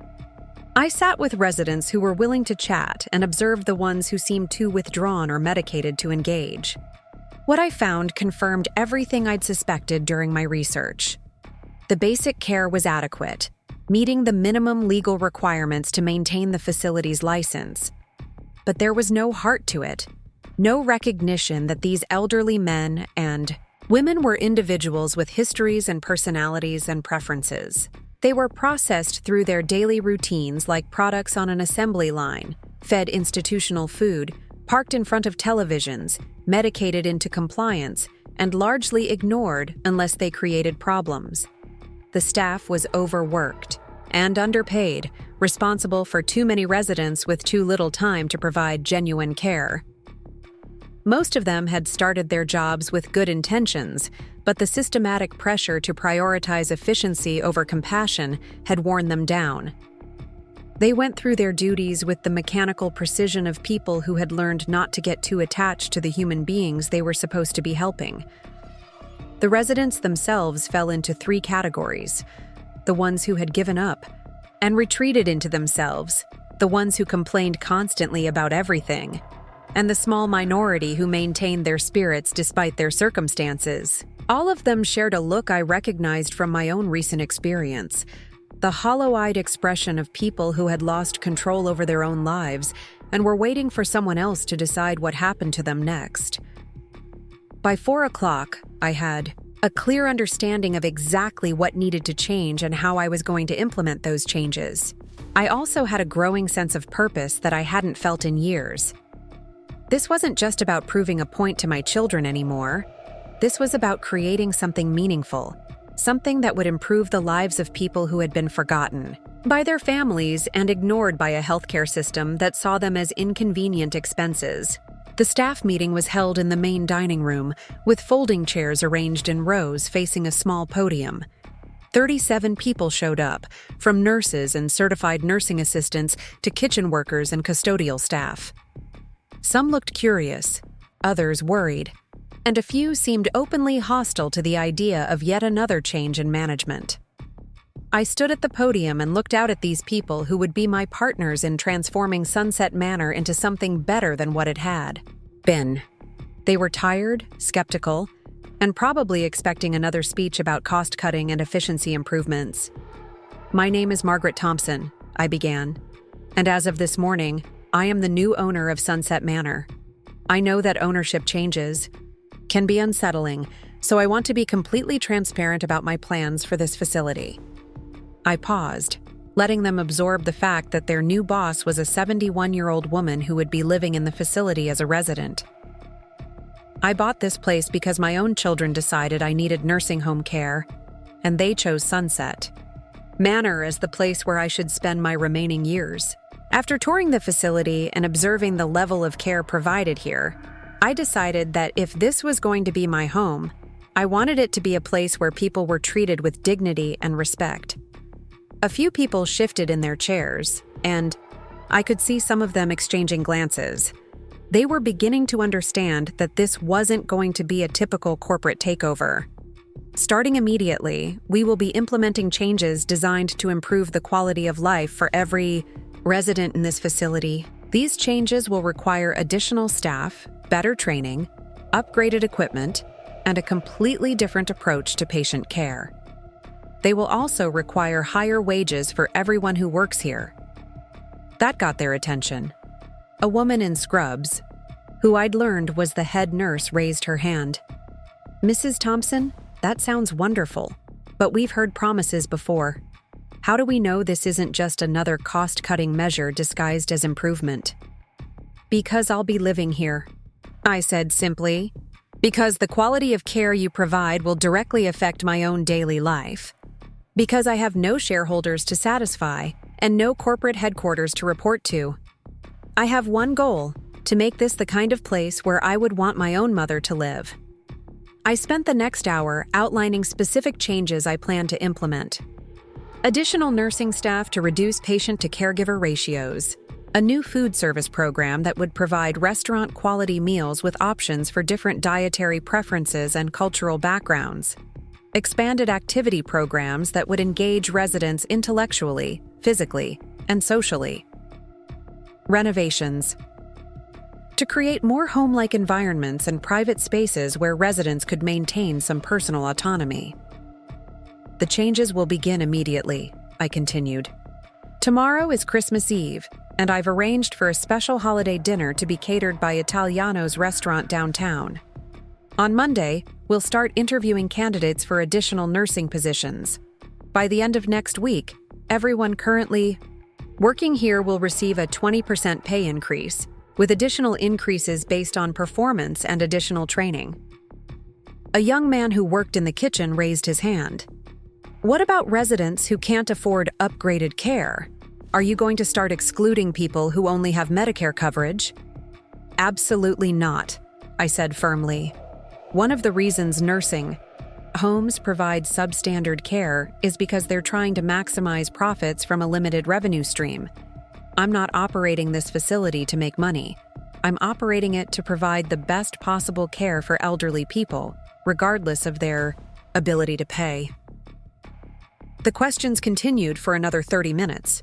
I sat with residents who were willing to chat and observed the ones who seemed too withdrawn or medicated to engage. What I found confirmed everything I'd suspected during my research. The basic care was adequate, meeting the minimum legal requirements to maintain the facility's license. But there was no heart to it, no recognition that these elderly men and women were individuals with histories and personalities and preferences. They were processed through their daily routines like products on an assembly line, fed institutional food, parked in front of televisions, medicated into compliance, and largely ignored unless they created problems. The staff was overworked and underpaid, responsible for too many residents with too little time to provide genuine care. Most of them had started their jobs with good intentions, but the systematic pressure to prioritize efficiency over compassion had worn them down. They went through their duties with the mechanical precision of people who had learned not to get too attached to the human beings they were supposed to be helping. The residents themselves fell into 3 categories: the ones who had given up, and retreated into themselves, the ones who complained constantly about everything, and the small minority who maintained their spirits despite their circumstances. All of them shared a look I recognized from my own recent experience, the hollow-eyed expression of people who had lost control over their own lives and were waiting for someone else to decide what happened to them next. By 4 o'clock, I had a clear understanding of exactly what needed to change and how I was going to implement those changes. I also had a growing sense of purpose that I hadn't felt in years. This wasn't just about proving a point to my children anymore. This was about creating something meaningful, something that would improve the lives of people who had been forgotten by their families and ignored by a healthcare system that saw them as inconvenient expenses. The staff meeting was held in the main dining room, with folding chairs arranged in rows facing a small podium. 37 people showed up, from nurses and certified nursing assistants to kitchen workers and custodial staff. Some looked curious, others worried, and a few seemed openly hostile to the idea of yet another change in management. I stood at the podium and looked out at these people who would be my partners in transforming Sunset Manor into something better than what it had been. They were tired, skeptical, and probably expecting another speech about cost-cutting and efficiency improvements. "My name is Margaret Thompson," I began, "and as of this morning, I am the new owner of Sunset Manor. I know that ownership changes can be unsettling, so I want to be completely transparent about my plans for this facility." I paused, letting them absorb the fact that their new boss was a 71-year-old woman who would be living in the facility as a resident. I bought this place because my own children decided I needed nursing home care, and they chose Sunset Manor as the place where I should spend my remaining years. After touring the facility and observing the level of care provided here, I decided that if this was going to be my home, I wanted it to be a place where people were treated with dignity and respect. A few people shifted in their chairs, and I could see some of them exchanging glances. They were beginning to understand that this wasn't going to be a typical corporate takeover. Starting immediately, we will be implementing changes designed to improve the quality of life for every resident in this facility. These changes will require additional staff, better training, upgraded equipment, and a completely different approach to patient care. They will also require higher wages for everyone who works here. That got their attention. A woman in scrubs, who I'd learned was the head nurse, raised her hand. "Mrs. Thompson, that sounds wonderful, but we've heard promises before. How do we know this isn't just another cost-cutting measure disguised as improvement?" "Because I'll be living here," I said simply. "Because the quality of care you provide will directly affect my own daily life. Because I have no shareholders to satisfy and no corporate headquarters to report to. I have one goal: to make this the kind of place where I would want my own mother to live." I spent the next hour outlining specific changes I plan to implement. Additional nursing staff to reduce patient-to-caregiver ratios. A new food service program that would provide restaurant-quality meals with options for different dietary preferences and cultural backgrounds. Expanded activity programs that would engage residents intellectually, physically, and socially. Renovations. To create more home-like environments and private spaces where residents could maintain some personal autonomy. "The changes will begin immediately," I continued. "Tomorrow is Christmas Eve, and I've arranged for a special holiday dinner to be catered by Italiano's restaurant downtown. On Monday, we'll start interviewing candidates for additional nursing positions. By the end of next week, everyone currently working here will receive a 20% pay increase, with additional increases based on performance and additional training." A young man who worked in the kitchen raised his hand. "What about residents who can't afford upgraded care? Are you going to start excluding people who only have Medicare coverage?" "Absolutely not," I said firmly. "One of the reasons nursing homes provide substandard care is because they're trying to maximize profits from a limited revenue stream. I'm not operating this facility to make money. I'm operating it to provide the best possible care for elderly people, regardless of their ability to pay." The questions continued for another 30 minutes.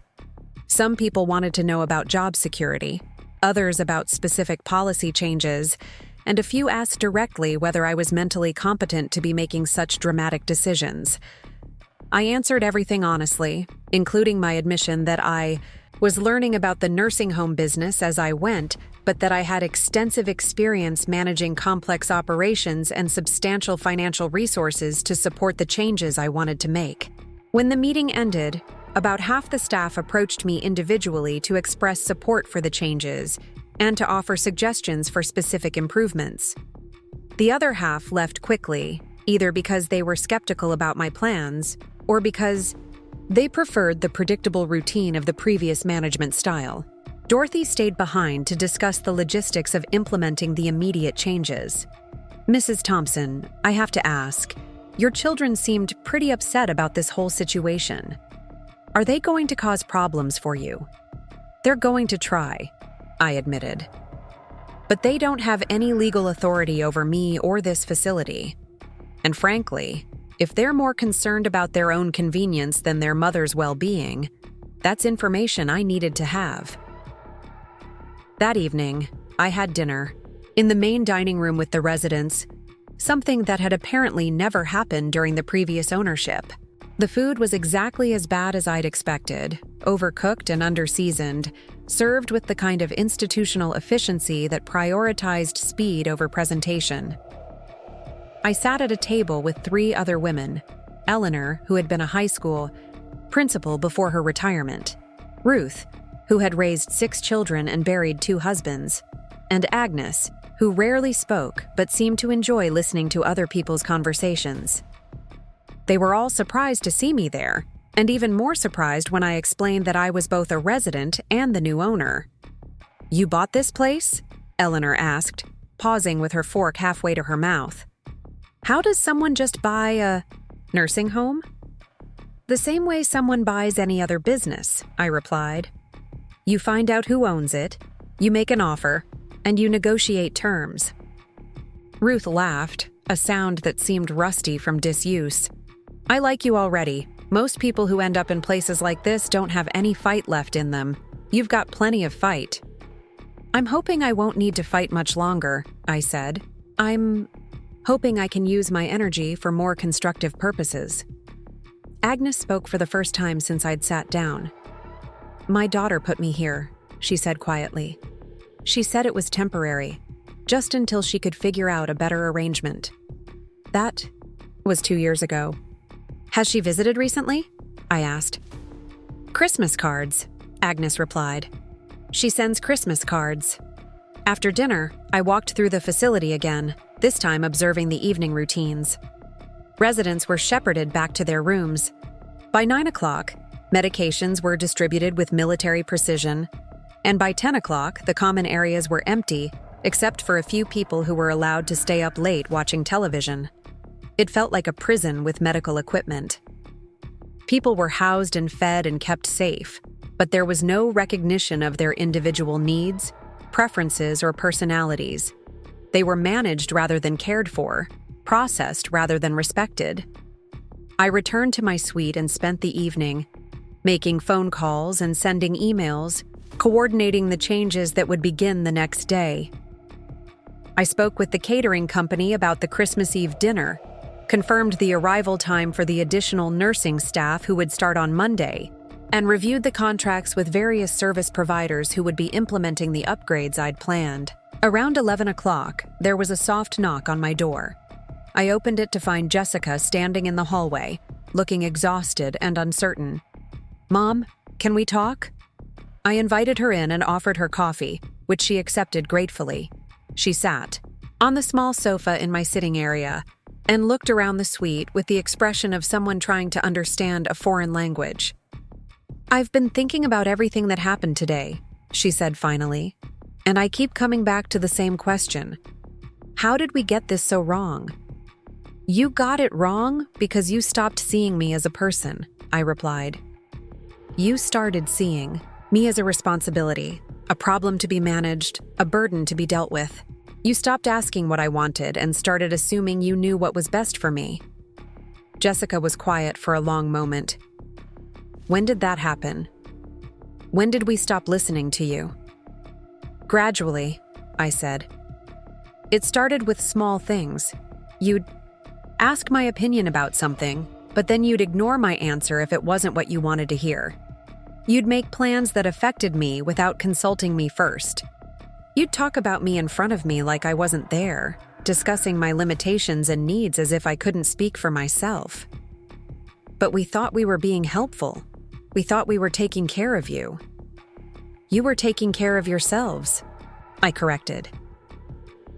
Some people wanted to know about job security, others about specific policy changes, and a few asked directly whether I was mentally competent to be making such dramatic decisions. I answered everything honestly, including my admission that I was learning about the nursing home business as I went, but that I had extensive experience managing complex operations and substantial financial resources to support the changes I wanted to make. When the meeting ended, about half the staff approached me individually to express support for the changes and to offer suggestions for specific improvements. The other half left quickly, either because they were skeptical about my plans or because they preferred the predictable routine of the previous management style. Dorothy stayed behind to discuss the logistics of implementing the immediate changes. "Mrs. Thompson, I have to ask, your children seemed pretty upset about this whole situation. Are they going to cause problems for you?" "They're going to try," I admitted. "But they don't have any legal authority over me or this facility. And frankly, if they're more concerned about their own convenience than their mother's well-being, that's information I needed to have." That evening, I had dinner in the main dining room with the residents, something that had apparently never happened during the previous ownership. The food was exactly as bad as I'd expected, overcooked and underseasoned, served with the kind of institutional efficiency that prioritized speed over presentation. I sat at a table with 3 other women: Eleanor, who had been a high school principal before her retirement; Ruth, who had raised 6 children and buried 2 husbands; and Agnes, who rarely spoke but seemed to enjoy listening to other people's conversations. They were all surprised to see me there, and even more surprised when I explained that I was both a resident and the new owner. "You bought this place?" Eleanor asked, pausing with her fork halfway to her mouth. "How does someone just buy a nursing home?" "The same way someone buys any other business," I replied. "You find out who owns it, you make an offer, and you negotiate terms." Ruth laughed, a sound that seemed rusty from disuse. "I like you already. Most people who end up in places like this don't have any fight left in them. You've got plenty of fight." "I'm hoping I won't need to fight much longer," I said. "I'm hoping I can use my energy for more constructive purposes." Agnes spoke for the first time since I'd sat down. "My daughter put me here," she said quietly. "She said it was temporary, just until she could figure out a better arrangement. That was 2 years ago." "Has she visited recently?" I asked. "Christmas cards," Agnes replied. "She sends Christmas cards." After dinner, I walked through the facility again, this time observing the evening routines. Residents were shepherded back to their rooms. By 9 o'clock, medications were distributed with military precision, and by 10 o'clock, the common areas were empty, except for a few people who were allowed to stay up late watching television. It felt like a prison with medical equipment. People were housed and fed and kept safe, but there was no recognition of their individual needs, preferences, or personalities. They were managed rather than cared for, processed rather than respected. I returned to my suite and spent the evening making phone calls and sending emails, coordinating the changes that would begin the next day. I spoke with the catering company about the Christmas Eve dinner, confirmed the arrival time for the additional nursing staff who would start on Monday, and reviewed the contracts with various service providers who would be implementing the upgrades I'd planned. Around 11 o'clock, there was a soft knock on my door. I opened it to find Jessica standing in the hallway, looking exhausted and uncertain. "Mom, can we talk?" I invited her in and offered her coffee, which she accepted gratefully. She sat on the small sofa in my sitting area and looked around the suite with the expression of someone trying to understand a foreign language. "I've been thinking about everything that happened today," she said finally, "and I keep coming back to the same question. How did we get this so wrong?" "You got it wrong because you stopped seeing me as a person," I replied. "You started seeing me as a responsibility, a problem to be managed, a burden to be dealt with. You stopped asking what I wanted and started assuming you knew what was best for me." Jessica was quiet for a long moment, When did that happen? When did we stop listening to you? Gradually, I said. It started with small things. You'd ask my opinion about something, but then you'd ignore my answer if it wasn't what you wanted to hear. You'd make plans that affected me without consulting me first. You'd talk about me in front of me like I wasn't there, discussing my limitations and needs as if I couldn't speak for myself. But we thought we were being helpful. We thought we were taking care of you. You were taking care of yourselves, I corrected.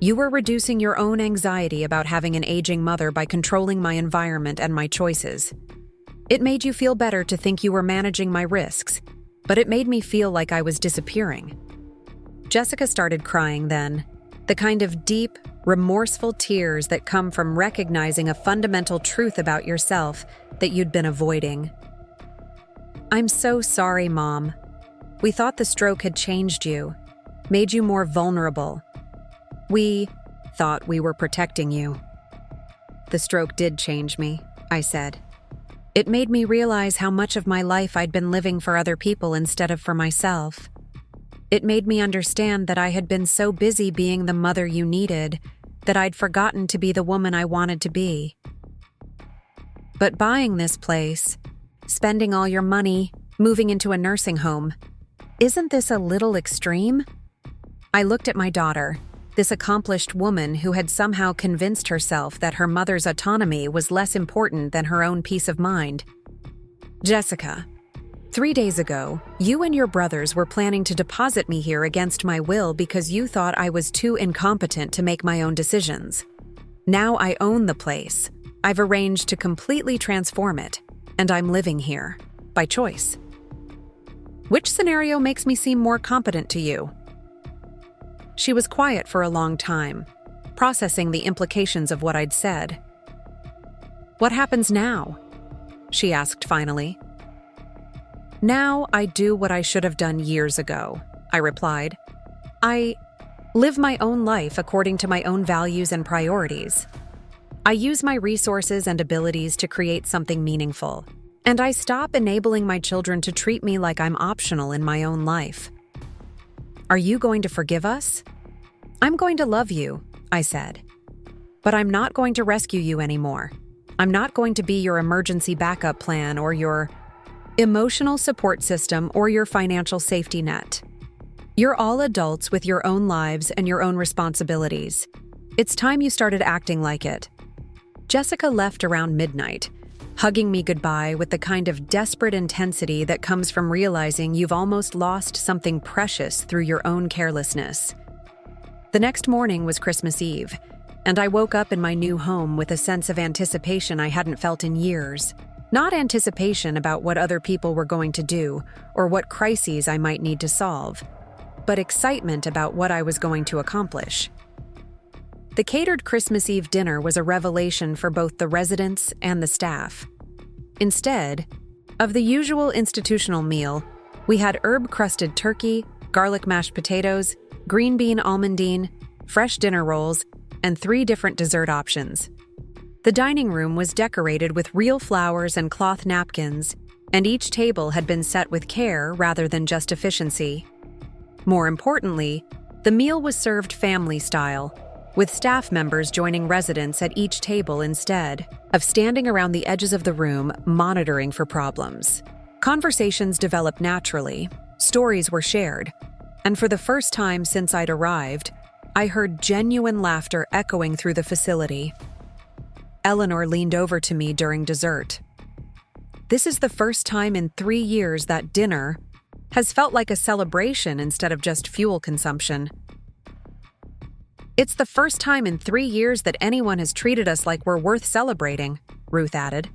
You were reducing your own anxiety about having an aging mother by controlling my environment and my choices. It made you feel better to think you were managing my risks, but it made me feel like I was disappearing. Jessica started crying then, the kind of deep, remorseful tears that come from recognizing a fundamental truth about yourself that you'd been avoiding. I'm so sorry, Mom. We thought the stroke had changed you, made you more vulnerable. We thought we were protecting you. The stroke did change me, I said. It made me realize how much of my life I'd been living for other people instead of for myself. It made me understand that I had been so busy being the mother you needed that I'd forgotten to be the woman I wanted to be. But buying this place, spending all your money, moving into a nursing home, isn't this a little extreme? I looked at my daughter, this accomplished woman who had somehow convinced herself that her mother's autonomy was less important than her own peace of mind. Jessica, 3 days ago, you and your brothers were planning to deposit me here against my will because you thought I was too incompetent to make my own decisions. Now I own the place. I've arranged to completely transform it, and I'm living here, by choice. Which scenario makes me seem more competent to you? She was quiet for a long time, processing the implications of what I'd said. What happens now? She asked finally. Now I do what I should have done years ago, I replied. I live my own life according to my own values and priorities. I use my resources and abilities to create something meaningful, and I stop enabling my children to treat me like I'm optional in my own life. Are you going to forgive us? I'm going to love you, I said. But I'm not going to rescue you anymore. I'm not going to be your emergency backup plan or your emotional support system or your financial safety net. You're all adults with your own lives and your own responsibilities. It's time you started acting like it. Jessica left around midnight, hugging me goodbye with the kind of desperate intensity that comes from realizing you've almost lost something precious through your own carelessness. The next morning was Christmas Eve, and I woke up in my new home with a sense of anticipation I hadn't felt in years. Not anticipation about what other people were going to do or what crises I might need to solve, but excitement about what I was going to accomplish. The catered Christmas Eve dinner was a revelation for both the residents and the staff. Instead of the usual institutional meal, we had herb-crusted turkey, garlic mashed potatoes, green bean almondine, fresh dinner rolls, and 3 different dessert options. The dining room was decorated with real flowers and cloth napkins, and each table had been set with care rather than just efficiency. More importantly, the meal was served family-style, with staff members joining residents at each table instead of standing around the edges of the room monitoring for problems. Conversations developed naturally, stories were shared, and for the first time since I'd arrived, I heard genuine laughter echoing through the facility. Eleanor leaned over to me during dessert. This is the first time in 3 years that dinner has felt like a celebration instead of just fuel consumption. It's the first time in 3 years that anyone has treated us like we're worth celebrating, Ruth added.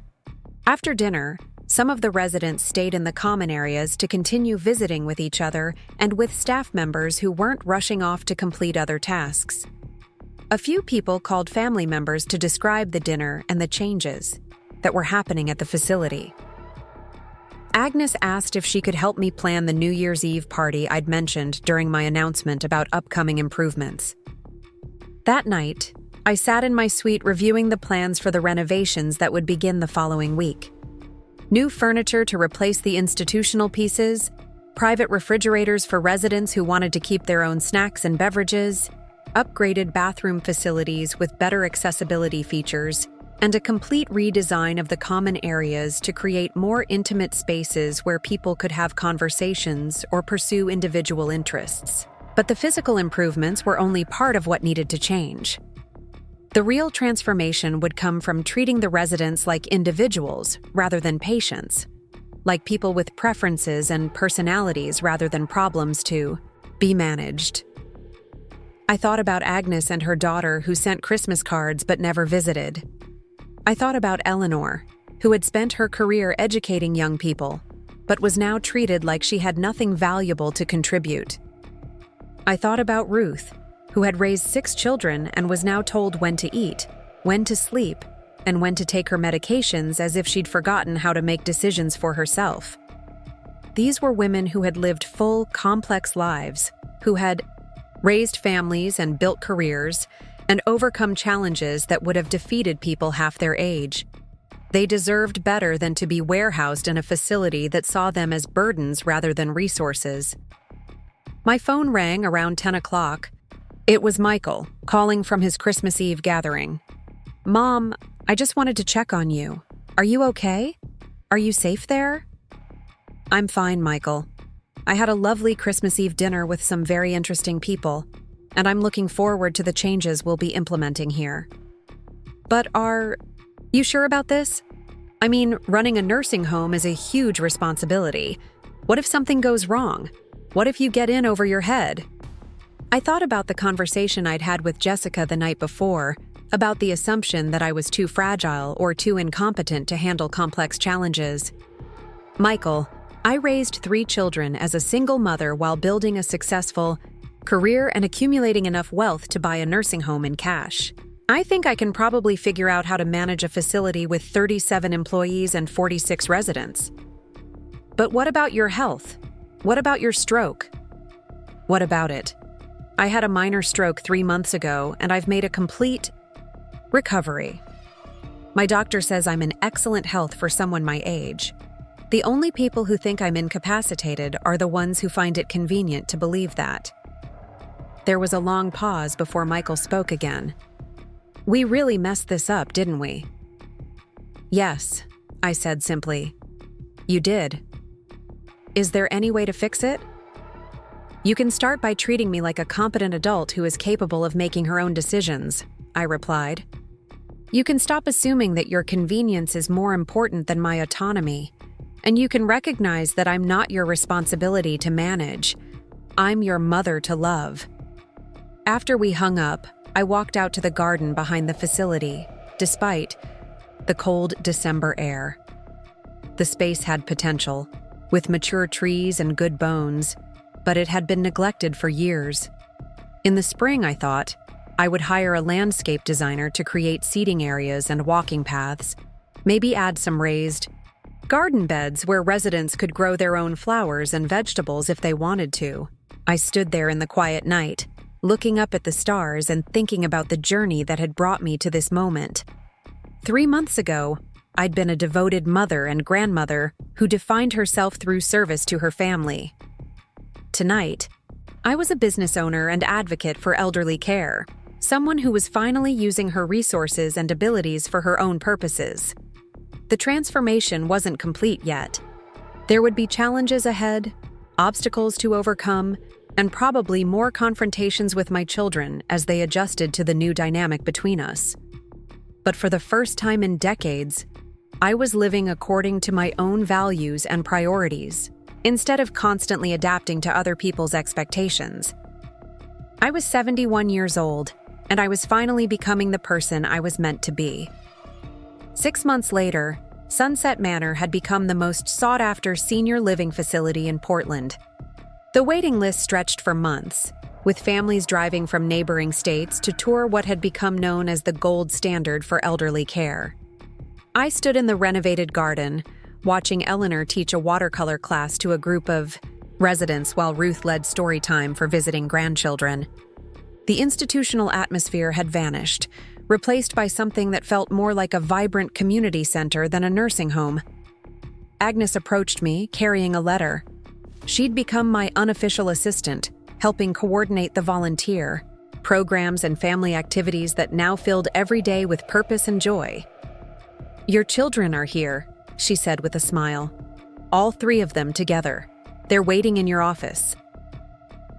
After dinner, some of the residents stayed in the common areas to continue visiting with each other and with staff members who weren't rushing off to complete other tasks. A few people called family members to describe the dinner and the changes that were happening at the facility. Agnes asked if she could help me plan the New Year's Eve party I'd mentioned during my announcement about upcoming improvements. That night, I sat in my suite reviewing the plans for the renovations that would begin the following week. New furniture to replace the institutional pieces, private refrigerators for residents who wanted to keep their own snacks and beverages, upgraded bathroom facilities with better accessibility features, and a complete redesign of the common areas to create more intimate spaces where people could have conversations or pursue individual interests. But the physical improvements were only part of what needed to change. The real transformation would come from treating the residents like individuals rather than patients, like people with preferences and personalities rather than problems to be managed. I thought about Agnes and her daughter who sent Christmas cards but never visited. I thought about Eleanor, who had spent her career educating young people, but was now treated like she had nothing valuable to contribute. I thought about Ruth, who had raised 6 children and was now told when to eat, when to sleep, and when to take her medications as if she'd forgotten how to make decisions for herself. These were women who had lived full, complex lives, who had raised families and built careers, and overcome challenges that would have defeated people half their age. They deserved better than to be warehoused in a facility that saw them as burdens rather than resources. My phone rang around 10 o'clock. It was Michael, calling from his Christmas Eve gathering. "Mom, I just wanted to check on you. Are you okay? Are you safe there?" "I'm fine, Michael. I had a lovely Christmas Eve dinner with some very interesting people, and I'm looking forward to the changes we'll be implementing here." "But are you sure about this? I mean, running a nursing home is a huge responsibility. What if something goes wrong? What if you get in over your head?" I thought about the conversation I'd had with Jessica the night before, about the assumption that I was too fragile or too incompetent to handle complex challenges. "Michael, I raised 3 children as a single mother while building a successful career and accumulating enough wealth to buy a nursing home in cash. I think I can probably figure out how to manage a facility with 37 employees and 46 residents. But what about your health? What about your stroke?" "What about it? I had a minor stroke 3 months ago, and I've made a complete recovery. My doctor says I'm in excellent health for someone my age. The only people who think I'm incapacitated are the ones who find it convenient to believe that." There was a long pause before Michael spoke again. "We really messed this up, didn't we?" "Yes," I said simply. "You did. Is there any way to fix it?" "You can start by treating me like a competent adult who is capable of making her own decisions," I replied. "You can stop assuming that your convenience is more important than my autonomy, and you can recognize that I'm not your responsibility to manage. I'm your mother to love." After we hung up, I walked out to the garden behind the facility, despite the cold December air. The space had potential, with mature trees and good bones, but it had been neglected for years. In the spring, I thought, I would hire a landscape designer to create seating areas and walking paths, maybe add some raised garden beds where residents could grow their own flowers and vegetables if they wanted to. I stood there in the quiet night, looking up at the stars and thinking about the journey that had brought me to this moment. 3 months ago, I'd been a devoted mother and grandmother who defined herself through service to her family. Tonight, I was a business owner and advocate for elderly care, someone who was finally using her resources and abilities for her own purposes. The transformation wasn't complete yet. There would be challenges ahead, obstacles to overcome, and probably more confrontations with my children as they adjusted to the new dynamic between us. But for the first time in decades, I was living according to my own values and priorities, instead of constantly adapting to other people's expectations. I was 71 years old, and I was finally becoming the person I was meant to be. 6 months later, Sunset Manor had become the most sought-after senior living facility in Portland. The waiting list stretched for months, with families driving from neighboring states to tour what had become known as the gold standard for elderly care. I stood in the renovated garden, watching Eleanor teach a watercolor class to a group of residents while Ruth led story time for visiting grandchildren. The institutional atmosphere had vanished, replaced by something that felt more like a vibrant community center than a nursing home. Agnes approached me, carrying a letter. She'd become my unofficial assistant, helping coordinate the volunteer, programs and family activities that now filled every day with purpose and joy. "Your children are here," she said with a smile. "All 3 of them together. They're waiting in your office."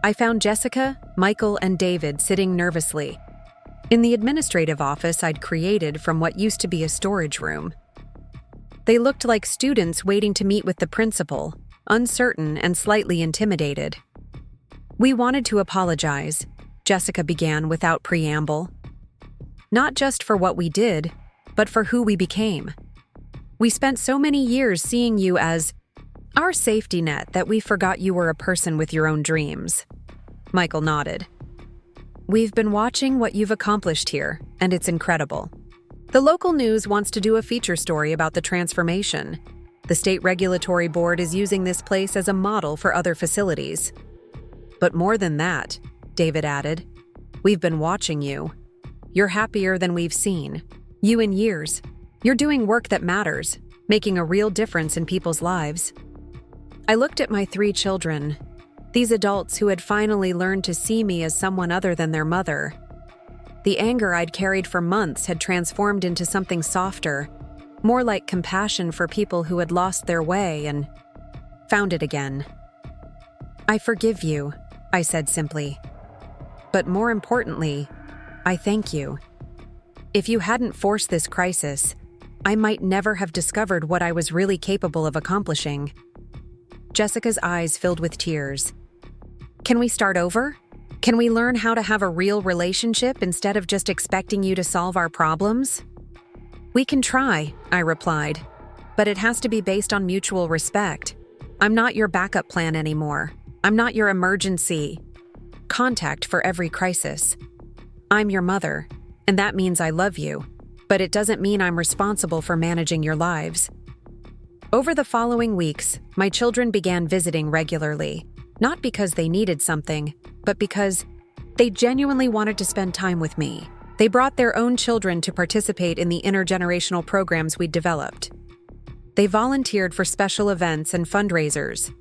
I found Jessica, Michael, and David sitting nervously in the administrative office I'd created from what used to be a storage room. They looked like students waiting to meet with the principal, uncertain and slightly intimidated. "We wanted to apologize," Jessica began without preamble. "Not just for what we did, but for who we became. We spent so many years seeing you as our safety net that we forgot you were a person with your own dreams." Michael nodded. "We've been watching what you've accomplished here, and it's incredible. The local news wants to do a feature story about the transformation. The state regulatory board is using this place as a model for other facilities. But more than that," David added, "we've been watching you. You're happier than we've seen you in years. You're doing work that matters, making a real difference in people's lives." I looked at my 3 children, these adults who had finally learned to see me as someone other than their mother. The anger I'd carried for months had transformed into something softer, more like compassion for people who had lost their way and found it again. "I forgive you," I said simply. "But more importantly, I thank you. If you hadn't forced this crisis, I might never have discovered what I was really capable of accomplishing." Jessica's eyes filled with tears. "Can we start over? Can we learn how to have a real relationship instead of just expecting you to solve our problems?" "We can try," I replied, "but it has to be based on mutual respect. I'm not your backup plan anymore. I'm not your emergency contact for every crisis. I'm your mother, and that means I love you, but it doesn't mean I'm responsible for managing your lives." Over the following weeks, my children began visiting regularly, not because they needed something, but because they genuinely wanted to spend time with me. They brought their own children to participate in the intergenerational programs we'd developed. They volunteered for special events and fundraisers.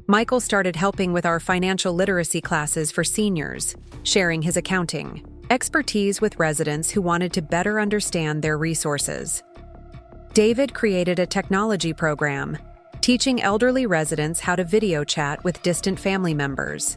Michael started helping with our financial literacy classes for seniors, sharing his accounting expertise with residents who wanted to better understand their resources. David created a technology program, teaching elderly residents how to video chat with distant family members.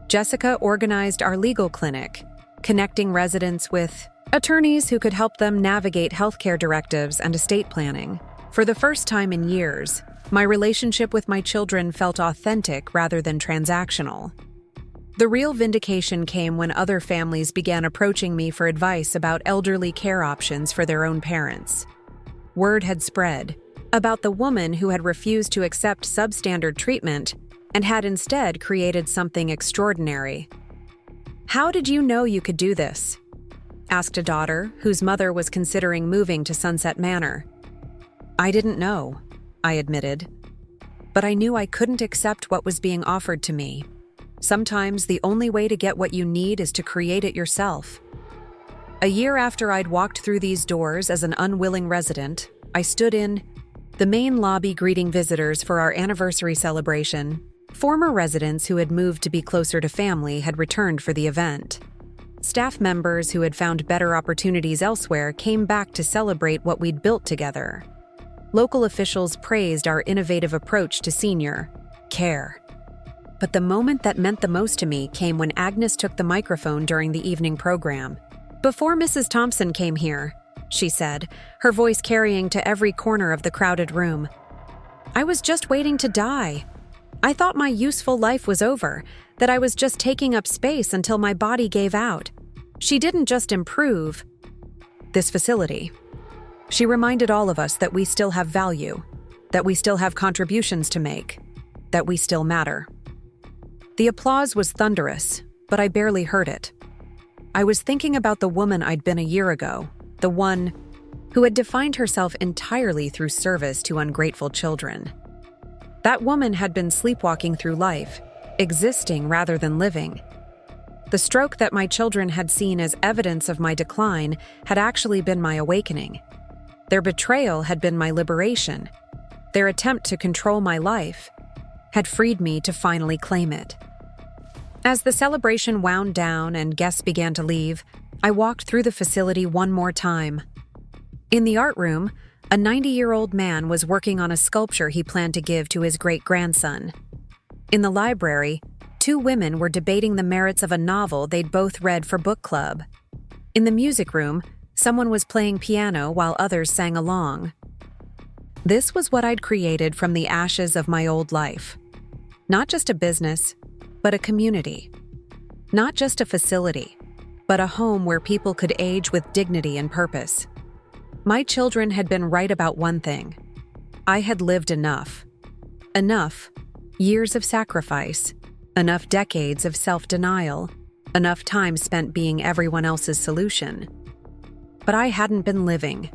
Jessica organized our legal clinic, connecting residents with attorneys who could help them navigate healthcare directives and estate planning. For the first time in years, my relationship with my children felt authentic rather than transactional. The real vindication came when other families began approaching me for advice about elderly care options for their own parents. Word had spread about the woman who had refused to accept substandard treatment and had instead created something extraordinary. "How did you know you could do this?" asked a daughter whose mother was considering moving to Sunset Manor. "I didn't know," I admitted. "But I knew I couldn't accept what was being offered to me. Sometimes the only way to get what you need is to create it yourself." A year after I'd walked through these doors as an unwilling resident, I stood in the main lobby greeting visitors for our anniversary celebration. Former residents who had moved to be closer to family had returned for the event. Staff members who had found better opportunities elsewhere came back to celebrate what we'd built together. Local officials praised our innovative approach to senior care. But the moment that meant the most to me came when Agnes took the microphone during the evening program. "Before Mrs. Thompson came here," she said, her voice carrying to every corner of the crowded room, "I was just waiting to die. I thought my useful life was over, that I was just taking up space until my body gave out. She didn't just improve this facility. She reminded all of us that we still have value, that we still have contributions to make, that we still matter." The applause was thunderous, but I barely heard it. I was thinking about the woman I'd been a year ago, the one who had defined herself entirely through service to ungrateful children. That woman had been sleepwalking through life, existing rather than living. The stroke that my children had seen as evidence of my decline had actually been my awakening. Their betrayal had been my liberation. their attempt to control my life, had freed me to finally claim it. As the celebration wound down and guests began to leave, I walked through the facility one more time. In the art room, a 90-year-old man was working on a sculpture he planned to give to his great-grandson. In the library, 2 women were debating the merits of a novel they'd both read for book club. In the music room, someone was playing piano while others sang along. This was what I'd created from the ashes of my old life. Not just a business, but a community. Not just a facility, but a home where people could age with dignity and purpose. My children had been right about one thing. I had lived enough. Enough years of sacrifice, enough decades of self-denial, enough time spent being everyone else's solution. But I hadn't been living.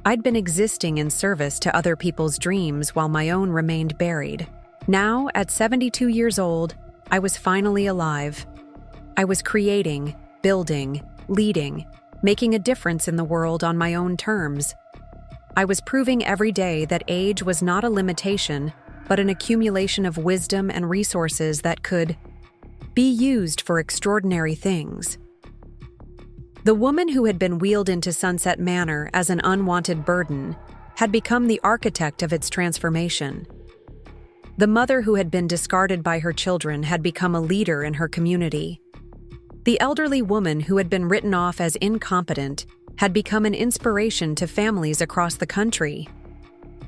I'd been existing in service to other people's dreams while my own remained buried. Now, at 72 years old, I was finally alive. I was creating, building, leading, making a difference in the world on my own terms. I was proving every day that age was not a limitation, but an accumulation of wisdom and resources that could be used for extraordinary things. The woman who had been wheeled into Sunset Manor as an unwanted burden had become the architect of its transformation. The mother who had been discarded by her children had become a leader in her community. The elderly woman who had been written off as incompetent had become an inspiration to families across the country.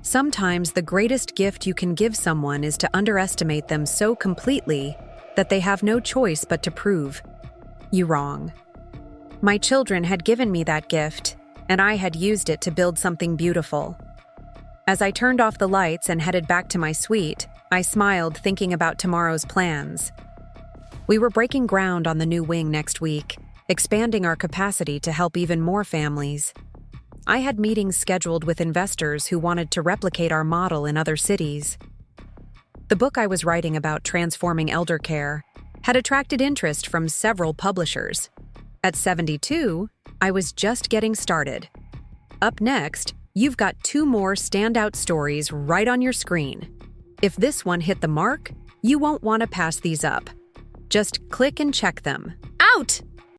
Sometimes the greatest gift you can give someone is to underestimate them so completely that they have no choice but to prove you wrong. My children had given me that gift, and I had used it to build something beautiful. As I turned off the lights and headed back to my suite, I smiled thinking about tomorrow's plans. We were breaking ground on the new wing next week, expanding our capacity to help even more families. I had meetings scheduled with investors who wanted to replicate our model in other cities. The book I was writing about transforming elder care had attracted interest from several publishers. At 72, I was just getting started. Up next, you've got 2 more standout stories right on your screen. If this one hit the mark, you won't want to pass these up. Just click and check them. Out!